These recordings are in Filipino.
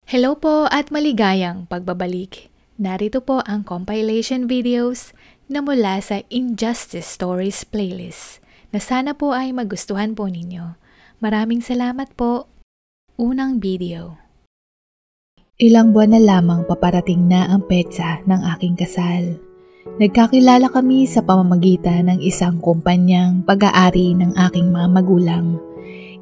Hello po at maligayang pagbabalik. Narito po ang compilation videos na mula sa Injustice Stories playlist na sana po ay magustuhan po ninyo. Maraming salamat po. Unang video. Ilang buwan na lamang paparating na ang petsa ng aking kasal. Nagkakilala kami sa pamamagitan ng isang kumpanyang pag-aari ng aking mga magulang.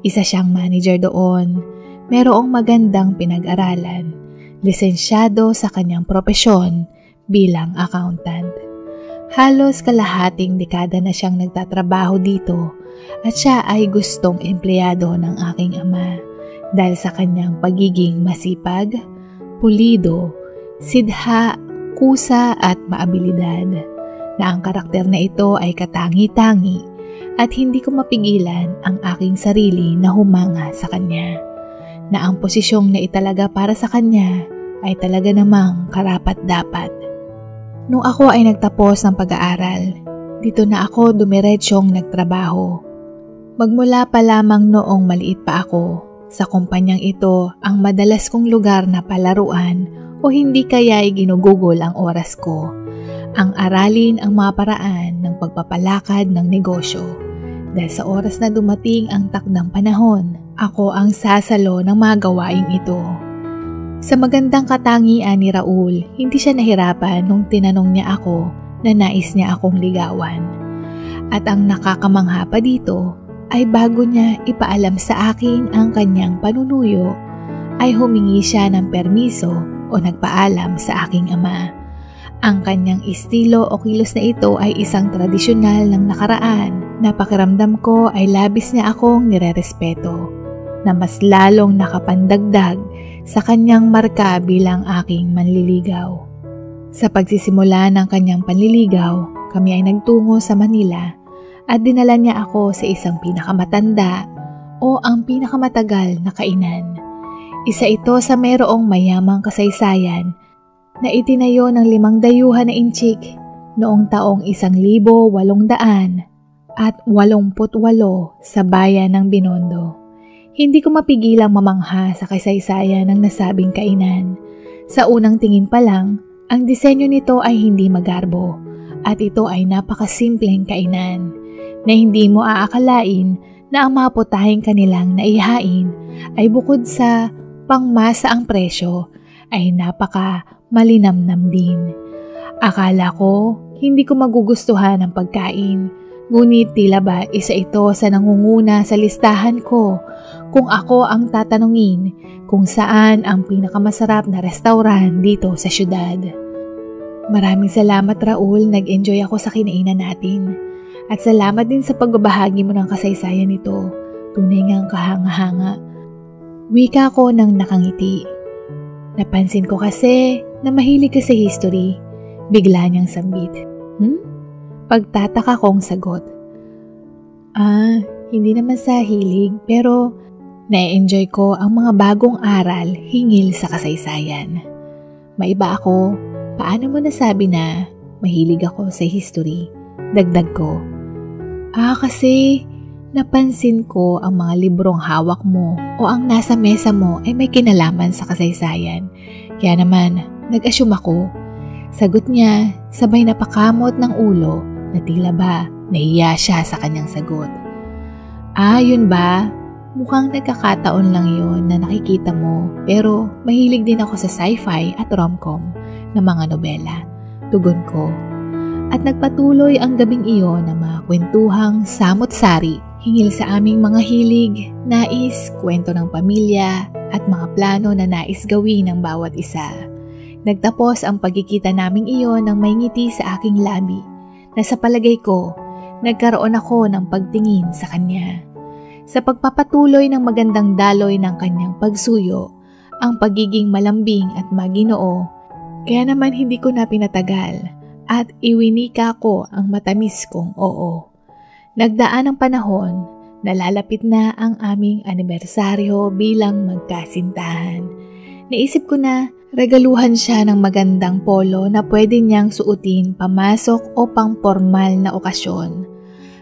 Isa siyang manager doon. Merong magandang pinag-aralan, lisensyado sa kanyang propesyon bilang accountant. Halos kalahating dekada na siyang nagtatrabaho dito at siya ay gustong empleyado ng aking ama dahil sa kanyang pagiging masipag, pulido, sidha, kusa at maabilidad na ang karakter na ito ay katangi-tangi at hindi ko mapigilan ang aking sarili na humanga sa kanya. Na ang posisyong na italaga para sa kanya ay talaga namang karapat-dapat. Nung ako ay nagtapos ng pag-aaral, dito na ako dumiretsyong nagtrabaho. Magmula pa lamang noong maliit pa ako, sa kumpanyang ito ang madalas kong lugar na palaruan o hindi kaya ay ginugugol ang oras ko. Ang aralin ang mga paraan ng pagpapalakad ng negosyo. Dahil sa oras na dumating ang takdang panahon, ako ang sasalo ng mga gawaing ito. Sa magandang katangian ni Raul, hindi siya nahirapan nung tinanong niya ako na nais niya akong ligawan. At ang nakakamangha pa dito ay bago niya ipaalam sa akin ang kanyang panunuyo, ay humingi siya ng permiso o nagpaalam sa aking ama. Ang kanyang estilo o kilos na ito ay isang tradisyonal ng nakaraan na pakiramdam ko ay labis niya akong nirerespeto, na mas lalong nakapandagdag sa kanyang marka bilang aking manliligaw. Sa pagsisimula ng kanyang panliligaw, kami ay nagtungo sa Manila at dinala niya ako sa isang pinakamatanda o ang pinakamatagal na kainan. Isa ito sa mayroong mayamang kasaysayan na itinayo ng 5 dayuhan na inchik noong taong 1888 sa bayan ng Binondo. Hindi ko mapigilang mamangha sa kasaysayan ng nasabing kainan. Sa unang tingin pa lang, ang disenyo nito ay hindi magarbo at ito ay napakasimpleng kainan na hindi mo aakalain na ang mga putaheng kanilang naihain ay bukod sa pangmasa ang presyo ay napaka malinamnam din. Akala ko hindi ko magugustuhan ang pagkain, ngunit tila ba isa ito sa nangunguna sa listahan ko kung ako ang tatanungin kung saan ang pinakamasarap na restaurant dito sa syudad. Maraming salamat Raul, nag-enjoy ako sa kinainan natin. At salamat din sa pagbabahagi mo ng kasaysayan nito, tunay ngang kahanga-hanga. Wika ko ng nakangiti. Napansin ko kasi na mahilig ka sa history. Bigla niyang sambit. Pagtataka kong sagot. Hindi naman sa hilig pero na-enjoy ko ang mga bagong aral hingil sa kasaysayan. Maiba ako, paano mo nasabi na mahilig ako sa history? Dagdag ko. Kasi napansin ko ang mga librong hawak mo o ang nasa mesa mo ay may kinalaman sa kasaysayan. Kaya naman, nag-assume ako. Sagot niya, sabay napakamot ng ulo na tila ba nahiya siya sa kanyang sagot. Yun ba? Mukhang nagkakataon lang yun na nakikita mo pero mahilig din ako sa sci-fi at rom-com na mga nobela. Tugon ko. At nagpatuloy ang gabing iyon ng mga kwentuhang samot-sari hingil sa aming mga hilig, nais, kwento ng pamilya at mga plano na nais gawin ng bawat isa. Nagtapos ang pagkikita naming iyon ng may ngiti sa aking labi na sa palagay ko, nagkaroon ako ng pagtingin sa kanya. Sa pagpapatuloy ng magandang daloy ng kanyang pagsuyo, ang pagiging malambing at maginoo, kaya naman hindi ko na pinatagal at iwinika ko ang matamis kong oo. Nagdaan ang panahon, nalalapit na ang aming anibersaryo bilang magkasintahan. Naisip ko na regaluhan siya ng magandang polo na pwede niyang suotin pamasok o pang formal na okasyon.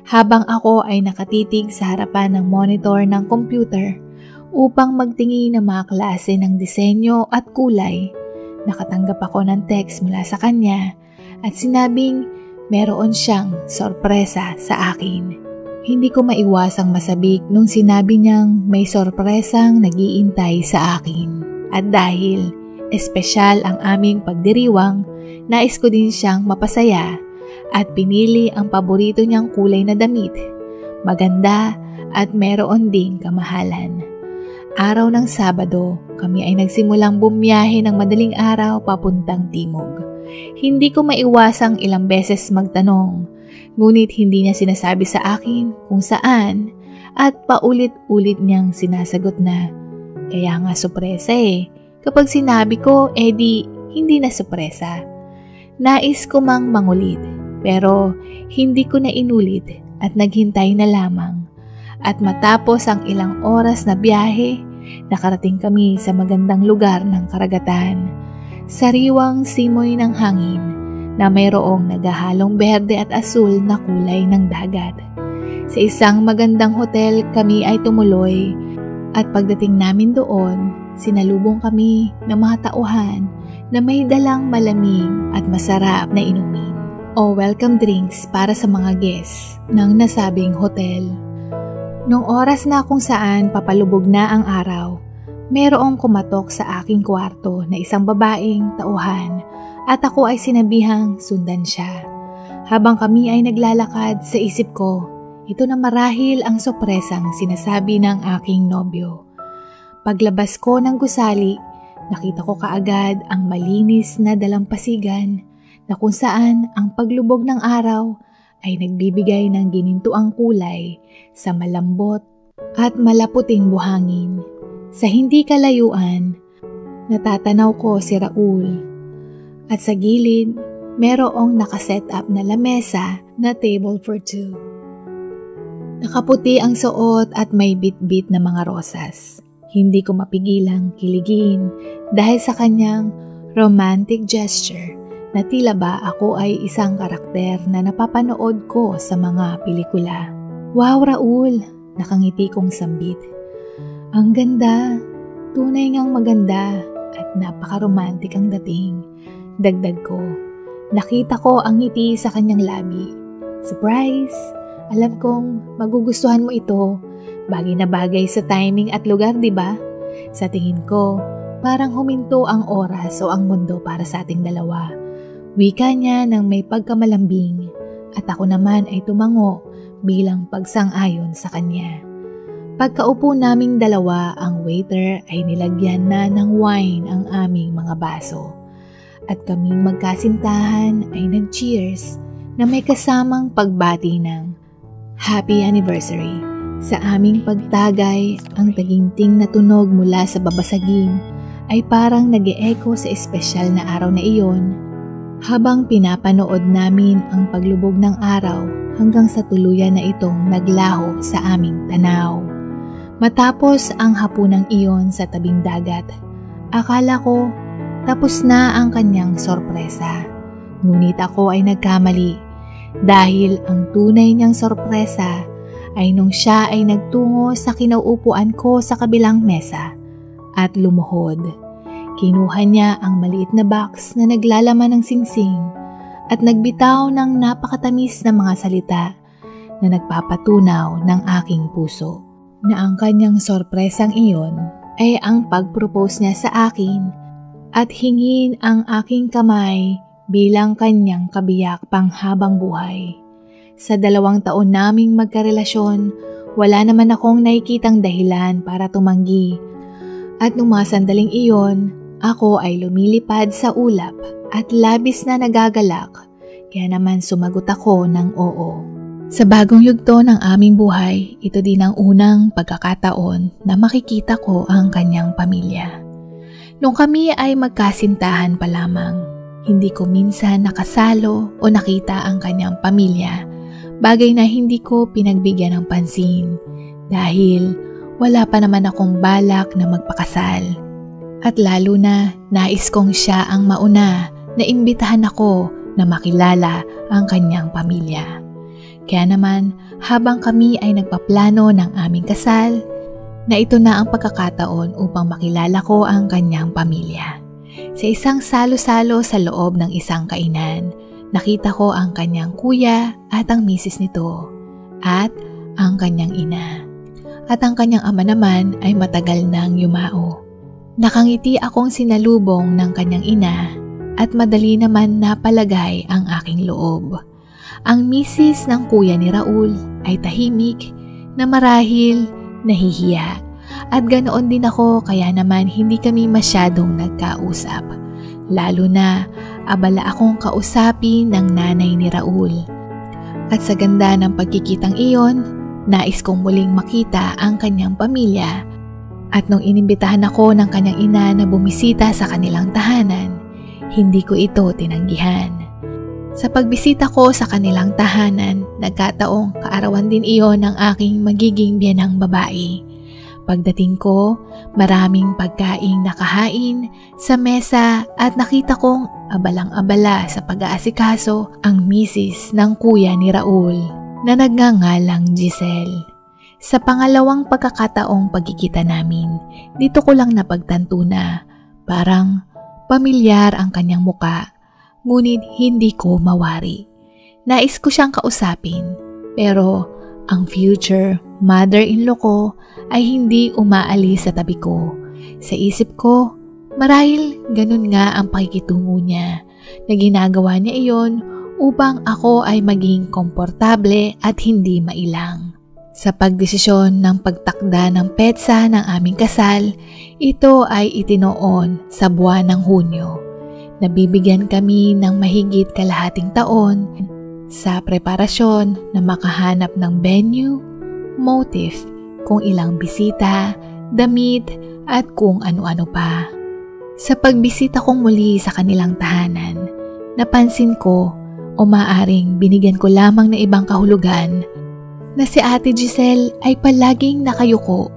Habang ako ay nakatitig sa harapan ng monitor ng computer, upang magtingin ng mga klase ng disenyo at kulay. Nakatanggap ako ng text mula sa kanya at sinabing meron siyang sorpresa sa akin. Hindi ko maiwasang masabik nung sinabi niyang may sorpresang nag-iintay sa akin. At dahil espesyal ang aming pagdiriwang, nais ko din siyang mapasaya at pinili ang paborito niyang kulay na damit. Maganda at meron ding kamahalan. Araw ng Sabado, kami ay nagsimulang bumiyahe ng madaling araw papuntang timog. Hindi ko maiwasang ilang beses magtanong, ngunit hindi niya sinasabi sa akin kung saan at paulit-ulit niyang sinasagot na, kaya nga sorpresa eh. Kapag sinabi ko, edi hindi na sorpresa. Nais ko mang mangulit, pero hindi ko na inulit at naghintay na lamang. At matapos ang ilang oras na biyahe, nakarating kami sa magandang lugar ng karagatan. Sariwang simoy ng hangin na mayroong naghahalong berde at asul na kulay ng dagat. Sa isang magandang hotel kami ay tumuloy at pagdating namin doon, sinalubong kami ng mga tauhan na may dalang malamig at masarap na inumin o welcome drinks para sa mga guests ng nasabing hotel. Nung oras na kung saan papalubog na ang araw, mayroong kumatok sa aking kwarto na isang babaeng tauhan at ako ay sinabihang sundan siya. Habang kami ay naglalakad sa isip ko, ito na marahil ang sorpresang sinasabi ng aking nobyo. Paglabas ko ng gusali, nakita ko kaagad ang malinis na dalampasigan na kung saan ang paglubog ng araw ay nagbibigay ng ginintuang kulay sa malambot at malaputing buhangin. Sa hindi kalayuan, natatanaw ko si Raul at sa gilid, merong nakaset up na lamesa na table for two. Nakaputi ang suot at may bit-bit na mga rosas. Hindi ko mapigilang kiligin dahil sa kanyang romantic gesture na tila ba ako ay isang karakter na napapanood ko sa mga pelikula. Wow, Raul! Nakangiti kong sambit. Ang ganda, tunay ngang maganda at napaka-romantic ang dating. Dagdag ko, nakita ko ang ngiti sa kanyang labi. Surprise! Alam kong magugustuhan mo ito. Bagay na bagay sa timing at lugar, di ba? Sa tingin ko, parang huminto ang oras o ang mundo para sa ating dalawa. Wika niya ng may pagkamalambing at ako naman ay tumango bilang pagsang-ayon sa kanya. Pagkaupo naming dalawa, ang waiter ay nilagyan na ng wine ang aming mga baso. At kaming magkasintahan ay nag-cheers na may kasamang pagbati ng Happy Anniversary. Sa aming pagtagay, ang taginting na tunog mula sa babasagin ay parang nag-e-echo sa espesyal na araw na iyon habang pinapanood namin ang paglubog ng araw hanggang sa tuluyan na itong naglaho sa aming tanaw. Matapos ang hapunang iyon sa tabing dagat, akala ko tapos na ang kanyang sorpresa. Ngunit ako ay nagkamali dahil ang tunay niyang sorpresa ay nung siya ay nagtungo sa kinauupuan ko sa kabilang mesa at lumuhod. Kinuha niya ang maliit na box na naglalaman ng singsing at nagbitaw ng napakatamis na mga salita na nagpapatunaw ng aking puso na ang kanyang sorpresang iyon ay ang pag-propose niya sa akin at hingin ang aking kamay bilang kanyang kabiyak panghabang buhay. Sa 2 taon naming magkarelasyon, wala naman akong nakikitang dahilan para tumanggi. At nung mga sandaling iyon, ako ay lumilipad sa ulap at labis na nagagalak, kaya naman sumagot ako ng oo. Sa bagong yugto ng aming buhay, ito din ang unang pagkakataon na makikita ko ang kanyang pamilya. Nung kami ay magkasintahan pa lamang, hindi ko minsan nakasalo o nakita ang kanyang pamilya, bagay na hindi ko pinagbigyan ng pansin dahil wala pa naman akong balak na magpakasal. At lalo na nais kong siya ang mauna na imbitahan ako na makilala ang kanyang pamilya. Kaya naman habang kami ay nagpaplano ng aming kasal, na ito na ang pagkakataon upang makilala ko ang kanyang pamilya. Sa isang salo-salo sa loob ng isang kainan, nakita ko ang kanyang kuya at ang misis nito at ang kanyang ina. At ang kanyang ama naman ay matagal nang yumao. Nakangiti akong sinalubong ng kanyang ina at madali naman napalagay ang aking loob. Ang misis ng kuya ni Raul ay tahimik na marahil nahihiya at ganoon din ako kaya naman hindi kami masyadong nagkausap. Lalo na abala akong kausapin ng nanay ni Raul. At sa ganda ng pagkikitang iyon, nais kong muling makita ang kanyang pamilya at nung inimbitahan ako ng kanyang ina na bumisita sa kanilang tahanan, hindi ko ito tinanggihan. Sa pagbisita ko sa kanilang tahanan, nagkataong kaarawan din iyon ng aking magiging biyanang babae. Pagdating ko, maraming pagkaing nakahain sa mesa at nakita kong abalang-abala sa pag-aasikaso ang misis ng kuya ni Raul na nagngangalang Giselle. Sa pangalawang pagkakataong pagkikita namin, dito ko lang napagtanto na parang pamilyar ang kanyang muka. Ngunit hindi ko mawari. Nais ko siyang kausapin, pero ang future mother-in-law ko ay hindi umaalis sa tabi ko. Sa isip ko, marahil ganun nga ang pakikitungo niya na ginagawa niya iyon upang ako ay maging komportable at hindi mailang. Sa pagdesisyon ng pagtakda ng petsa ng aming kasal, ito ay itinoon sa buwan ng Hunyo. Nabibigyan kami ng mahigit kalahating taon sa preparasyon na makahanap ng venue, motif, kung ilang bisita, damit at kung ano-ano pa. Sa pagbisita kong muli sa kanilang tahanan, napansin ko o maaring binigyan ko lamang ng ibang kahulugan na si Ate Giselle ay palaging nakayuko.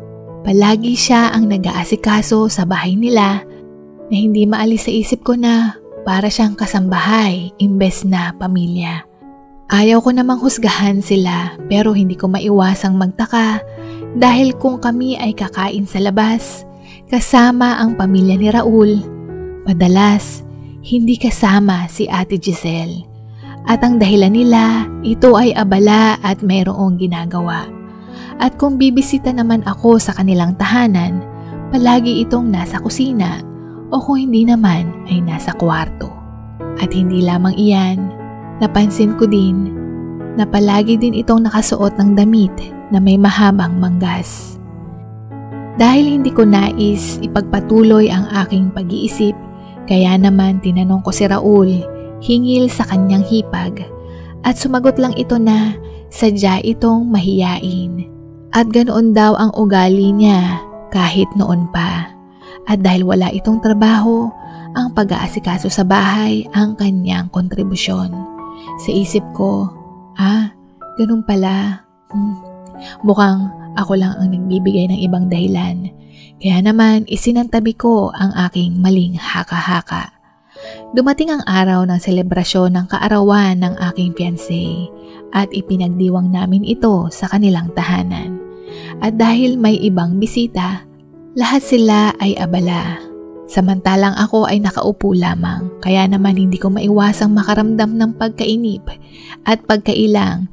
Palagi siya ang nag-aasikaso sa bahay nila na hindi maalis sa isip ko na para siyang kasambahay imbes na pamilya. Ayaw ko namang husgahan sila pero hindi ko maiwasang magtaka dahil kung kami ay kakain sa labas kasama ang pamilya ni Raul, madalas hindi kasama si Ate Giselle. At ang dahilan nila, ito ay abala at mayroong ginagawa. At kung bibisita naman ako sa kanilang tahanan, palagi itong nasa kusina o kung hindi naman ay nasa kwarto. At hindi lamang iyan, napansin ko din na palagi din itong nakasuot ng damit na may mahabang manggas. Dahil hindi ko nais ipagpatuloy ang aking pag-iisip, kaya naman tinanong ko si Raul hingil sa kanyang hipag at sumagot lang ito na sadya itong mahiyain. At ganoon daw ang ugali niya kahit noon pa. At dahil wala itong trabaho, ang pag-aasikaso sa bahay ang kanyang kontribusyon. Sa isip ko, ganun pala. Mukhang ako lang ang nagbibigay ng ibang dahilan. Kaya naman isinantabi ko ang aking maling haka-haka. Dumating ang araw ng selebrasyon ng kaarawan ng aking fiancé at ipinagdiwang namin ito sa kanilang tahanan. At dahil may ibang bisita, lahat sila ay abala. Samantalang ako ay nakaupo lamang, kaya naman hindi ko maiwasang makaramdam ng pagkainip at pagkailang.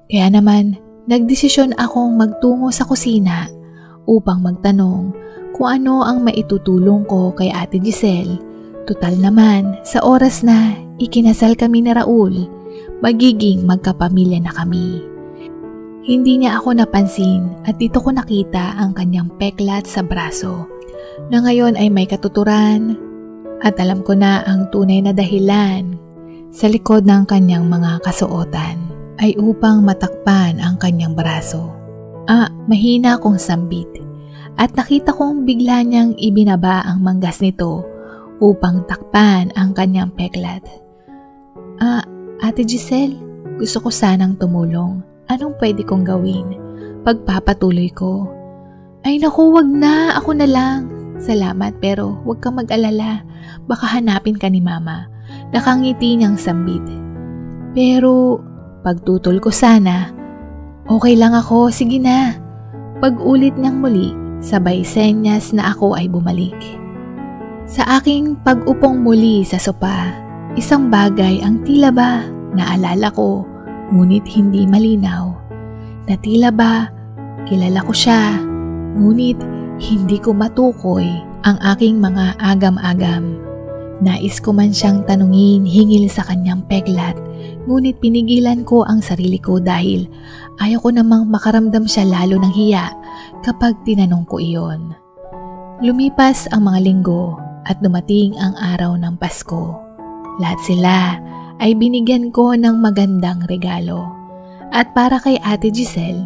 Kaya naman nagdesisyon akong magtungo sa kusina upang magtanong kung ano ang maitutulong ko kay Ate Giselle. Tutal naman, sa oras na ikinasal kami ni Raul, magiging magkapamilya na kami. Hindi niya ako napansin at dito ko nakita ang kanyang peklat sa braso na ngayon ay may katuturan at alam ko na ang tunay na dahilan sa likod ng kanyang mga kasuotan ay upang matakpan ang kanyang braso. Mahina akong sambit at nakita kong bigla niyang ibinaba ang manggas nito upang takpan ang kanyang peklat. Ate Giselle, gusto ko sanang tumulong. Anong pwede kong gawin? Pagpapatuloy ko. Ay naku, wag na. Ako na lang. Salamat pero wag kang mag-alala. Baka hanapin ka ni Mama. Nakangiti niyang sambit. Pero pagtutol ko sana. Okay lang ako. Sige na. Pag-ulit niyang muli, sabay senyas na ako ay bumalik. Sa aking pag-upong muli sa sopa, isang bagay ang tila ba naalala ko ngunit hindi malinaw. Na tila ba kilala ko siya ngunit hindi ko matukoy ang aking mga agam-agam. Nais ko man siyang tanungin hingil sa kanyang peklat, ngunit pinigilan ko ang sarili ko dahil ayaw ko namang makaramdam siya lalo ng hiya kapag tinanong ko iyon. Lumipas ang mga linggo at dumating ang araw ng Pasko. Lahat sila ay binigyan ko ng magandang regalo. At para kay Ate Giselle,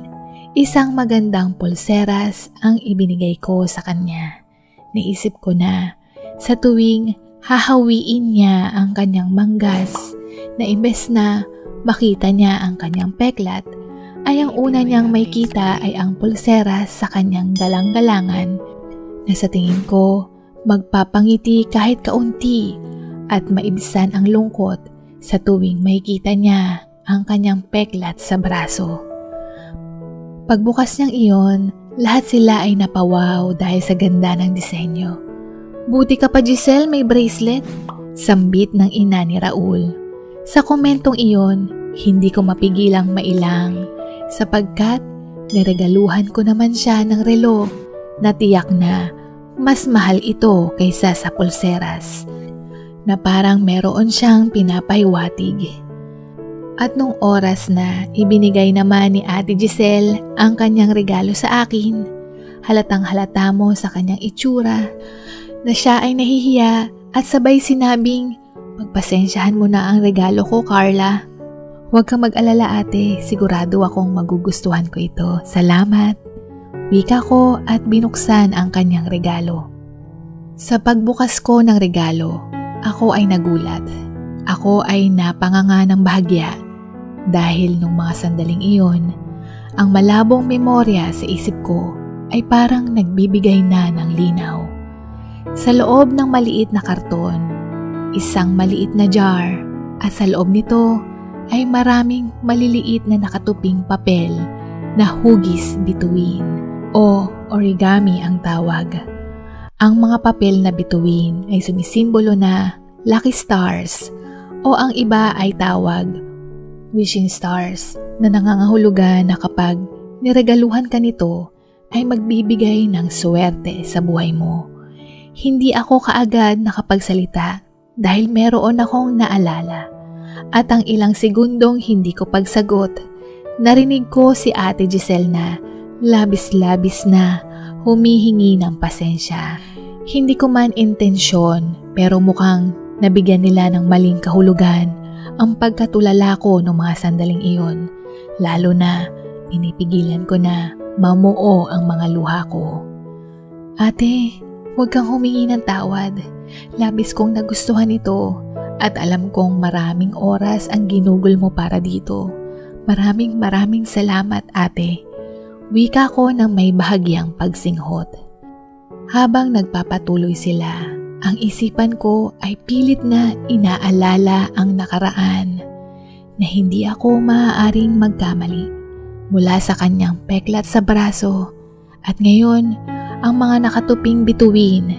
isang magandang pulseras ang ibinigay ko sa kanya. Naisip ko na sa tuwing hahawiin niya ang kanyang manggas na imbes na makita niya ang kanyang peklat, ay ang una niyang may kita ay ang pulseras sa kanyang galang-galangan na sa tingin ko magpapangiti kahit kaunti at maibsan ang lungkot sa tuwing makikita niya ang kanyang peklat sa braso. Pagbukas niyang iyon, lahat sila ay napawaw dahil sa ganda ng disenyo. "Buti ka pa Giselle, may bracelet," sambit ng ina ni Raul. Sa komentong iyon, hindi ko mapigilang mailang sapagkat niregaluhan ko naman siya ng relo na tiyak na mas mahal ito kaysa sa pulseras na parang meron siyang pinapahiwatig. At nung oras na ibinigay naman ni Ate Giselle ang kanyang regalo sa akin, halatang halata mo sa kanyang itsura na siya ay nahihiya at sabay sinabing, "Pagpasensyahan mo na ang regalo ko, Carla." "Huwag kang mag-alala ate, sigurado akong magugustuhan ko ito. Salamat." Wika ko at binuksan ang kanyang regalo. Sa pagbukas ko ng regalo, ako ay nagulat. Ako ay napanganga ng bahagya dahil nung mga sandaling iyon, ang malabong memorya sa isip ko ay parang nagbibigay na ng linaw. Sa loob ng maliit na karton, isang maliit na jar at sa loob nito ay maraming maliliit na nakatuping papel na hugis bituin o origami ang tawag. Ang mga papel na bituin ay sumisimbolo na lucky stars o ang iba ay tawag wishing stars na nangangahulugan na kapag niregaluhan ka nito ay magbibigay ng swerte sa buhay mo. Hindi ako kaagad nakapagsalita dahil meron akong naalala at ang ilang segundong hindi ko pagsagot, narinig ko si Ate Giselle na labis-labis na humihingi ng pasensya. Hindi ko man intensyon pero mukhang nabigyan nila ng maling kahulugan ang pagkatulala ko ng mga sandaling iyon, lalo na pinipigilan ko na mamuo ang mga luha ko. "Ate, huwag kang humingi ng tawad. Labis kong nagustuhan ito at alam kong maraming oras ang ginugol mo para dito. Maraming salamat ate." Wika ko ng may bahagyang pagsinghot. Habang nagpapatuloy sila, ang isipan ko ay pilit na inaalala ang nakaraan na hindi ako maaaring magkamali mula sa kanyang peklat sa braso at ngayon ang mga nakatuping bituin,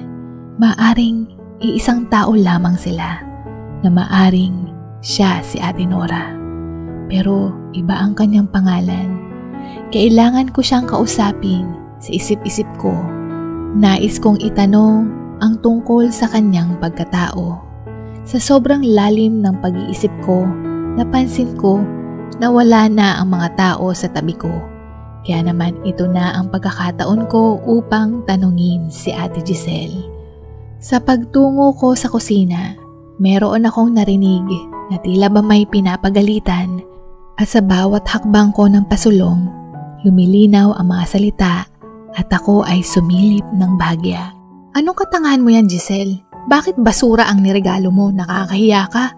maaring iisang tao lamang sila na maaring siya si Ate Nora. Pero iba ang kanyang pangalan. Kailangan ko siyang kausapin sa isip-isip ko. Nais kong itanong ang tungkol sa kanyang pagkatao. Sa sobrang lalim ng pag-iisip ko, napansin ko na wala na ang mga tao sa tabi ko. Kaya naman ito na ang pagkakataon ko upang tanungin si Ate Giselle. Sa pagtungo ko sa kusina, meron akong narinig na tila ba may pinapagalitan at sa bawat hakbang ko ng pasulong, lumilinaw ang mga salita at ako ay sumilip ng bahagya. "Anong katangahan mo yan, Giselle? Bakit basura ang niregalo mo? Nakakahiya ka?"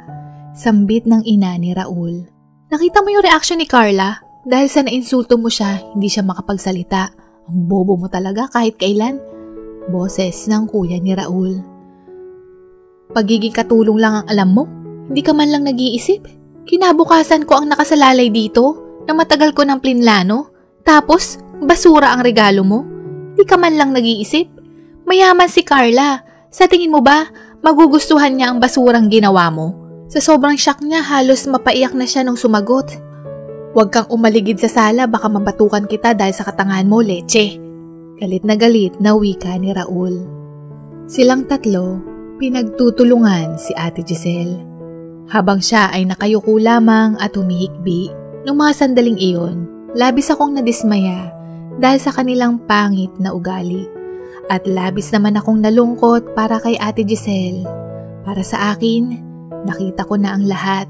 Sambit ng ina ni Raul. "Nakita mo yung reaction ni Carla? Dahil sa nainsulto mo siya, hindi siya makapagsalita. Ang bobo mo talaga kahit kailan." Boses ng kuya ni Raul. "Pagiging katulong lang ang alam mo? Hindi ka man lang nag-iisip? Kinabukasan ko ang nakasalalay dito na matagal ko ng plinlano. Tapos, basura ang regalo mo? Di ka man lang nag-iisip? Mayaman si Carla. Sa tingin mo ba, magugustuhan niya ang basurang ginawa mo? Sa sobrang shock niya, halos mapaiyak na siya nung sumagot. Huwag kang umaligid sa sala, baka mabatukan kita dahil sa katangahan mo, leche. Galit na wika ni Raul. Silang tatlo, pinagtutulungan si Ate Giselle. Habang siya ay nakayuko lamang at humihikbi, nung mga sandaling iyon, labis akong nadismaya dahil sa kanilang pangit na ugali. At labis naman akong nalungkot para kay Ate Giselle. Para sa akin, nakita ko na ang lahat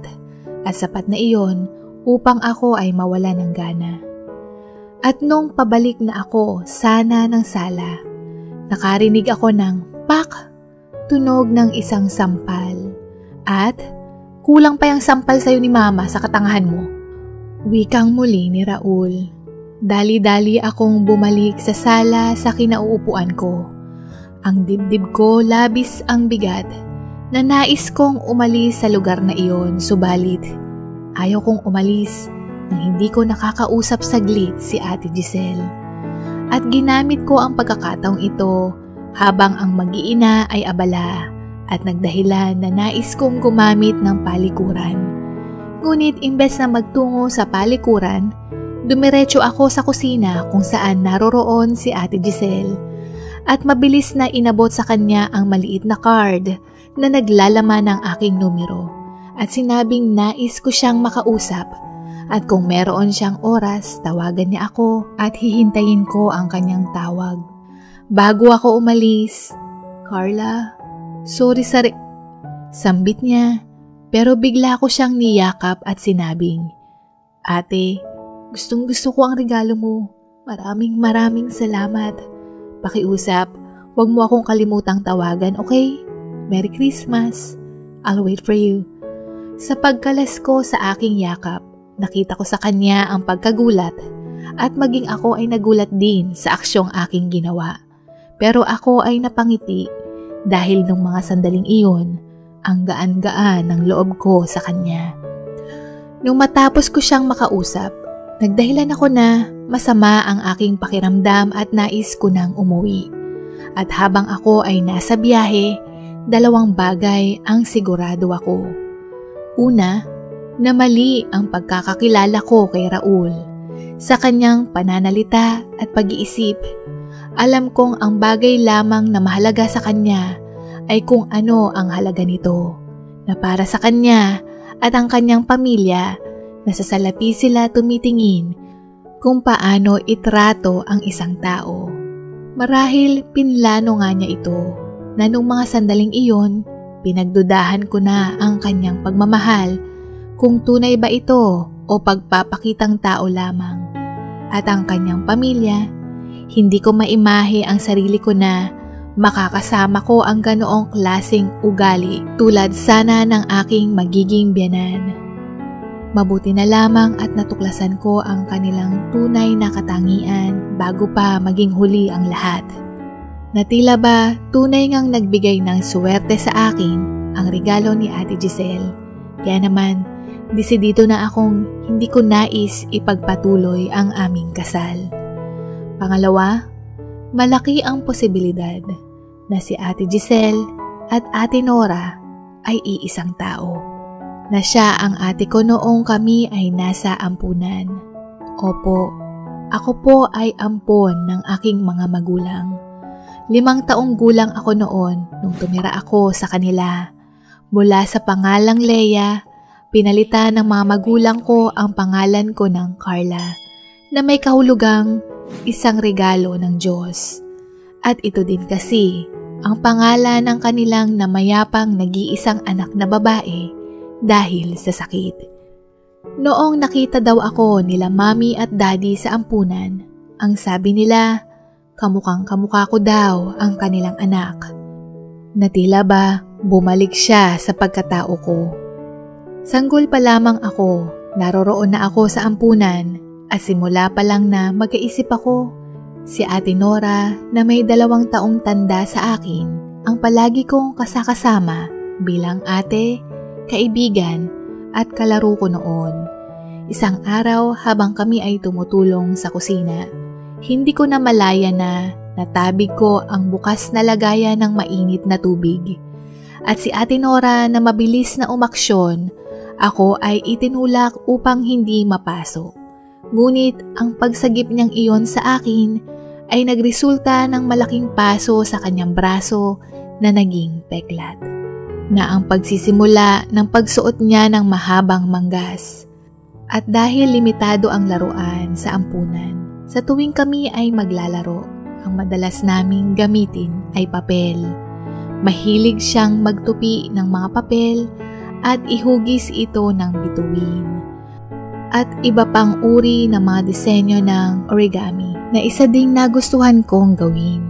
at sapat na iyon upang ako ay mawala ng gana. At nung pabalik na ako sana ng sala, nakarinig ako ng pak, tunog ng isang sampal. At kulang pa yung sampal sa'yo ni Mama sa katangahan mo. Wikang muli ni Raul. Dali-dali akong bumalik sa sala sa kinauupuan ko. Ang dibdib ko labis ang bigat na nais kong umalis sa lugar na iyon, subalit ayaw kong umalis nang hindi ko nakakausap saglit si Ate Giselle. At ginamit ko ang pagkakataong ito habang ang mag-iina ay abala at nagdahilan na nais kong gumamit ng palikuran. Ngunit imbes na magtungo sa palikuran, dumiretso ako sa kusina kung saan naroroon si Ate Giselle at mabilis na inabot sa kanya ang maliit na card na naglalaman ng aking numero at sinabing nais ko siyang makausap at kung meron siyang oras, tawagan niya ako at hihintayin ko ang kanyang tawag. Bago ako umalis, Carla, sorry sa sambit niya, pero bigla ko siyang niyakap at sinabing, Ate, gustong gusto ko ang regalo mo. Maraming salamat. Pakiusap, huwag mo akong kalimutang tawagan, okay? Merry Christmas. I'll wait for you. Sa pagkalas ko sa aking yakap, nakita ko sa kanya ang pagkagulat at maging ako ay nagulat din sa aksyong aking ginawa. Pero ako ay napangiti dahil nung mga sandaling iyon, ang gaan-gaan ng loob ko sa kanya. Nung matapos ko siyang makausap, nagdahilan ako na masama ang aking pakiramdam at nais ko nang umuwi. At habang ako ay nasa biyahe, dalawang bagay ang sigurado ako. Una, na mali ang pagkakakilala ko kay Raul. Sa kanyang pananalita at pag-iisip, alam kong ang bagay lamang na mahalaga sa kanya ay kung ano ang halaga nito, na para sa kanya at ang kanyang pamilya, nasa salapi sila tumitingin kung paano itrato ang isang tao. Marahil pinlano nga niya ito na nung mga sandaling iyon, pinagdudahan ko na ang kanyang pagmamahal kung tunay ba ito o pagpapakitang tao lamang. At ang kanyang pamilya, hindi ko maimahe ang sarili ko na makakasama ko ang ganoong klaseng ugali tulad sana ng aking magiging biyanan. Mabuti na lamang at natuklasan ko ang kanilang tunay na katangian bago pa maging huli ang lahat. Na tila ba tunay ngang nagbigay ng suwerte sa akin ang regalo ni Ate Giselle. Kaya naman, desidido na akong hindi ko nais ipagpatuloy ang aming kasal. Pangalawa, malaki ang posibilidad na si Ate Giselle at Ate Nora ay iisang tao. Na siya ang ate ko noong kami ay nasa ampunan. Opo, ako po ay ampon ng aking mga magulang. 5 taong gulang ako noon nung tumira ako sa kanila. Mula sa pangalang Leia, pinalitan ng mga magulang ko ang pangalan ko ng Carla na may kahulugang isang regalo ng Diyos. At ito din kasi ang pangalan ng kanilang namayapang nag-iisang anak na babae dahil sa sakit. Noong nakita daw ako nila Mami at Daddy sa ampunan, ang sabi nila, kamukhang kamukha ko daw ang kanilang anak. Na tila ba bumalik siya sa pagkatao ko. Sanggol pa lamang ako, naroroon na ako sa ampunan at simula pa lang na mag-iisip ako, si Ate Nora na may 2 taong tanda sa akin ang palagi kong kasakasama bilang ate, kaibigan at kalaro ko noon. Isang araw habang kami ay tumutulong sa kusina, hindi ko na malaya na Natabig ko ang bukas na lagayan ng mainit na tubig. At si Ate Nora na mabilis na umaksyon, ako ay itinulak upang hindi mapasok. Ngunit ang pagsagip niyang iyon sa akin ay nagresulta ng malaking paso sa kanyang braso na naging peklat. Na ang pagsisimula ng pagsuot niya ng mahabang manggas. At dahil limitado ang laruan sa ampunan, sa tuwing kami ay maglalaro, ang madalas naming gamitin ay papel. Mahilig siyang magtupi ng mga papel at ihugis ito ng bituin. At iba pang uri ng mga disenyo ng origami na isa ding nagustuhan kong gawin.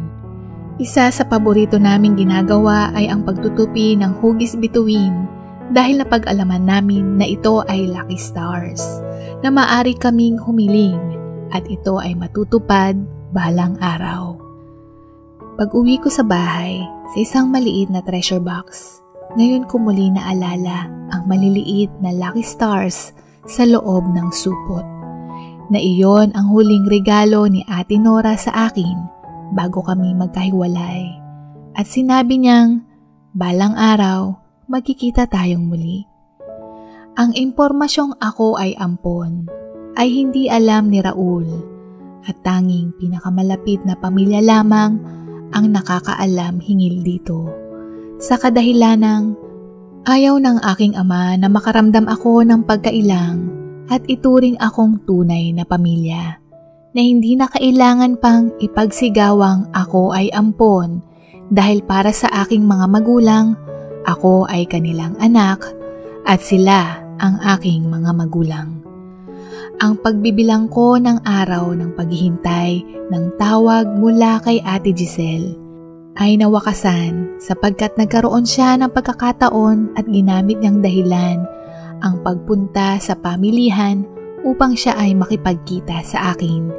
Isa sa paborito naming ginagawa ay ang pagtutupi ng hugis bituin dahil napag-alaman namin na ito ay lucky stars na maaari kaming humiling at ito ay matutupad balang araw. Pag-uwi ko sa bahay, sa isang maliit na treasure box, ngayon ko muli naalala ang maliliit na lucky stars sa loob ng supot. Na iyon ang huling regalo ni Ate Nora sa akin bago kami magkahiwalay. At sinabi niyang, balang araw, magkikita tayong muli. Ang impormasyong ako ay ampon ay hindi alam ni Raul. At tanging pinakamalapit na pamilya lamang ang nakakaalam hinggil dito. Sa kadahilanang ayaw ng aking ama na makaramdam ako ng pagkailang at ituring akong tunay na pamilya, na hindi na kailangan pang ipagsigawang ako ay ampon dahil para sa aking mga magulang, ako ay kanilang anak at sila ang aking mga magulang. Ang pagbibilang ko ng araw ng paghihintay ng tawag mula kay Ate Giselle ay nawakasan sapagkat nagkaroon siya ng pagkakataon at ginamit niyang dahilan ang pagpunta sa pamilihan upang siya ay makipagkita sa akin.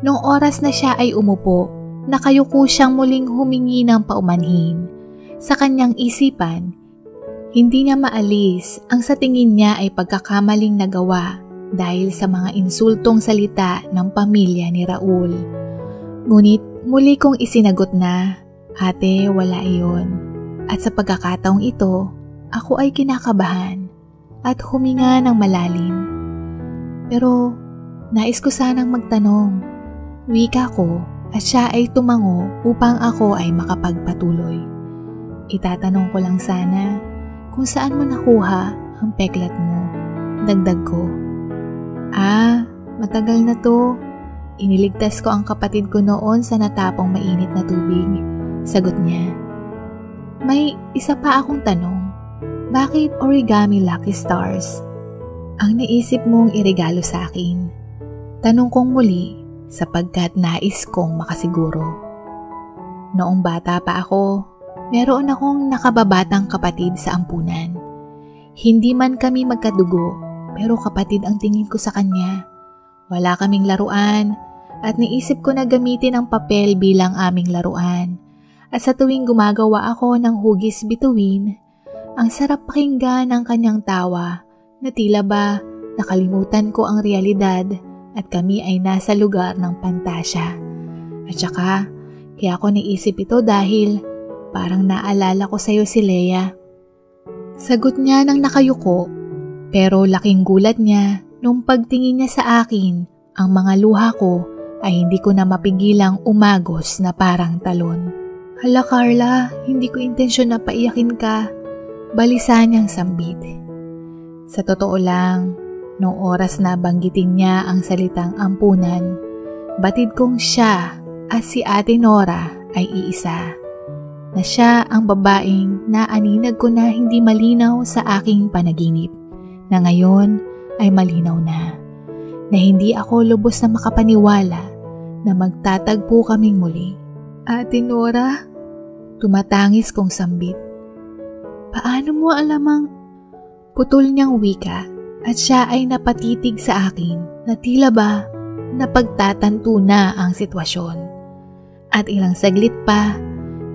Noong oras na siya ay umupo, nakayuko siyang muling humingi ng paumanhin. Sa kanyang isipan, hindi niya maalis ang sa tingin niya ay pagkakamaling nagawa dahil sa mga insultong salita ng pamilya ni Raul. Ngunit muli kong isinagot na, ate, wala iyon. At sa pagkakataong ito, ako ay kinakabahan at huminga ng malalim. Pero nais ko sanang magtanong, wika ko at siya ay tumango upang ako ay makapagpatuloy. Itatanong ko lang sana kung saan mo nakuha ang peklat mo, dagdag ko. Matagal na to. Iniligtas ko ang kapatid ko noon sa natapong mainit na tubig. Sagot niya. May isa pa akong tanong. Bakit origami lucky stars ang naisip mong iregalo sa akin? Tanong kong muli sapagkat nais kong makasiguro. Noong bata pa ako, meron akong nakababatang kapatid sa ampunan. Hindi man kami magkadugo, pero kapatid ang tingin ko sa kanya. Wala kaming laruan at naisip ko na gamitin ang papel bilang aming laruan. At sa tuwing gumagawa ako ng hugis bituin, ang sarap pakinggan ng kanyang tawa na tila ba nakalimutan ko ang realidad at kami ay nasa lugar ng pantasya. At saka, kaya ako naisip ito dahil parang naalala ko sa'yo si Leia. Sagot niya nang nakayuko, pero laking gulat niya nung pagtingin niya sa akin, ang mga luha ko ay hindi ko na mapigilang umagos na parang talon. Hala Carla, hindi ko intensyon na paiyakin ka. Balisa niyang sambit. Sa totoo lang, noong oras na banggitin niya ang salitang ampunan, batid kong siya at si Ate Nora ay iisa. Na siya ang babaeng naaninag ko na hindi malinaw sa aking panaginip, na ngayon ay malinaw na hindi ako lubos na makapaniwala na magtatagpo kaming muli. Ate Nora, tumatangis kong sambit. Paano mo alamang putol niyang wika at siya ay napatitig sa akin na tila ba napagtatanto na ang sitwasyon. At ilang saglit pa,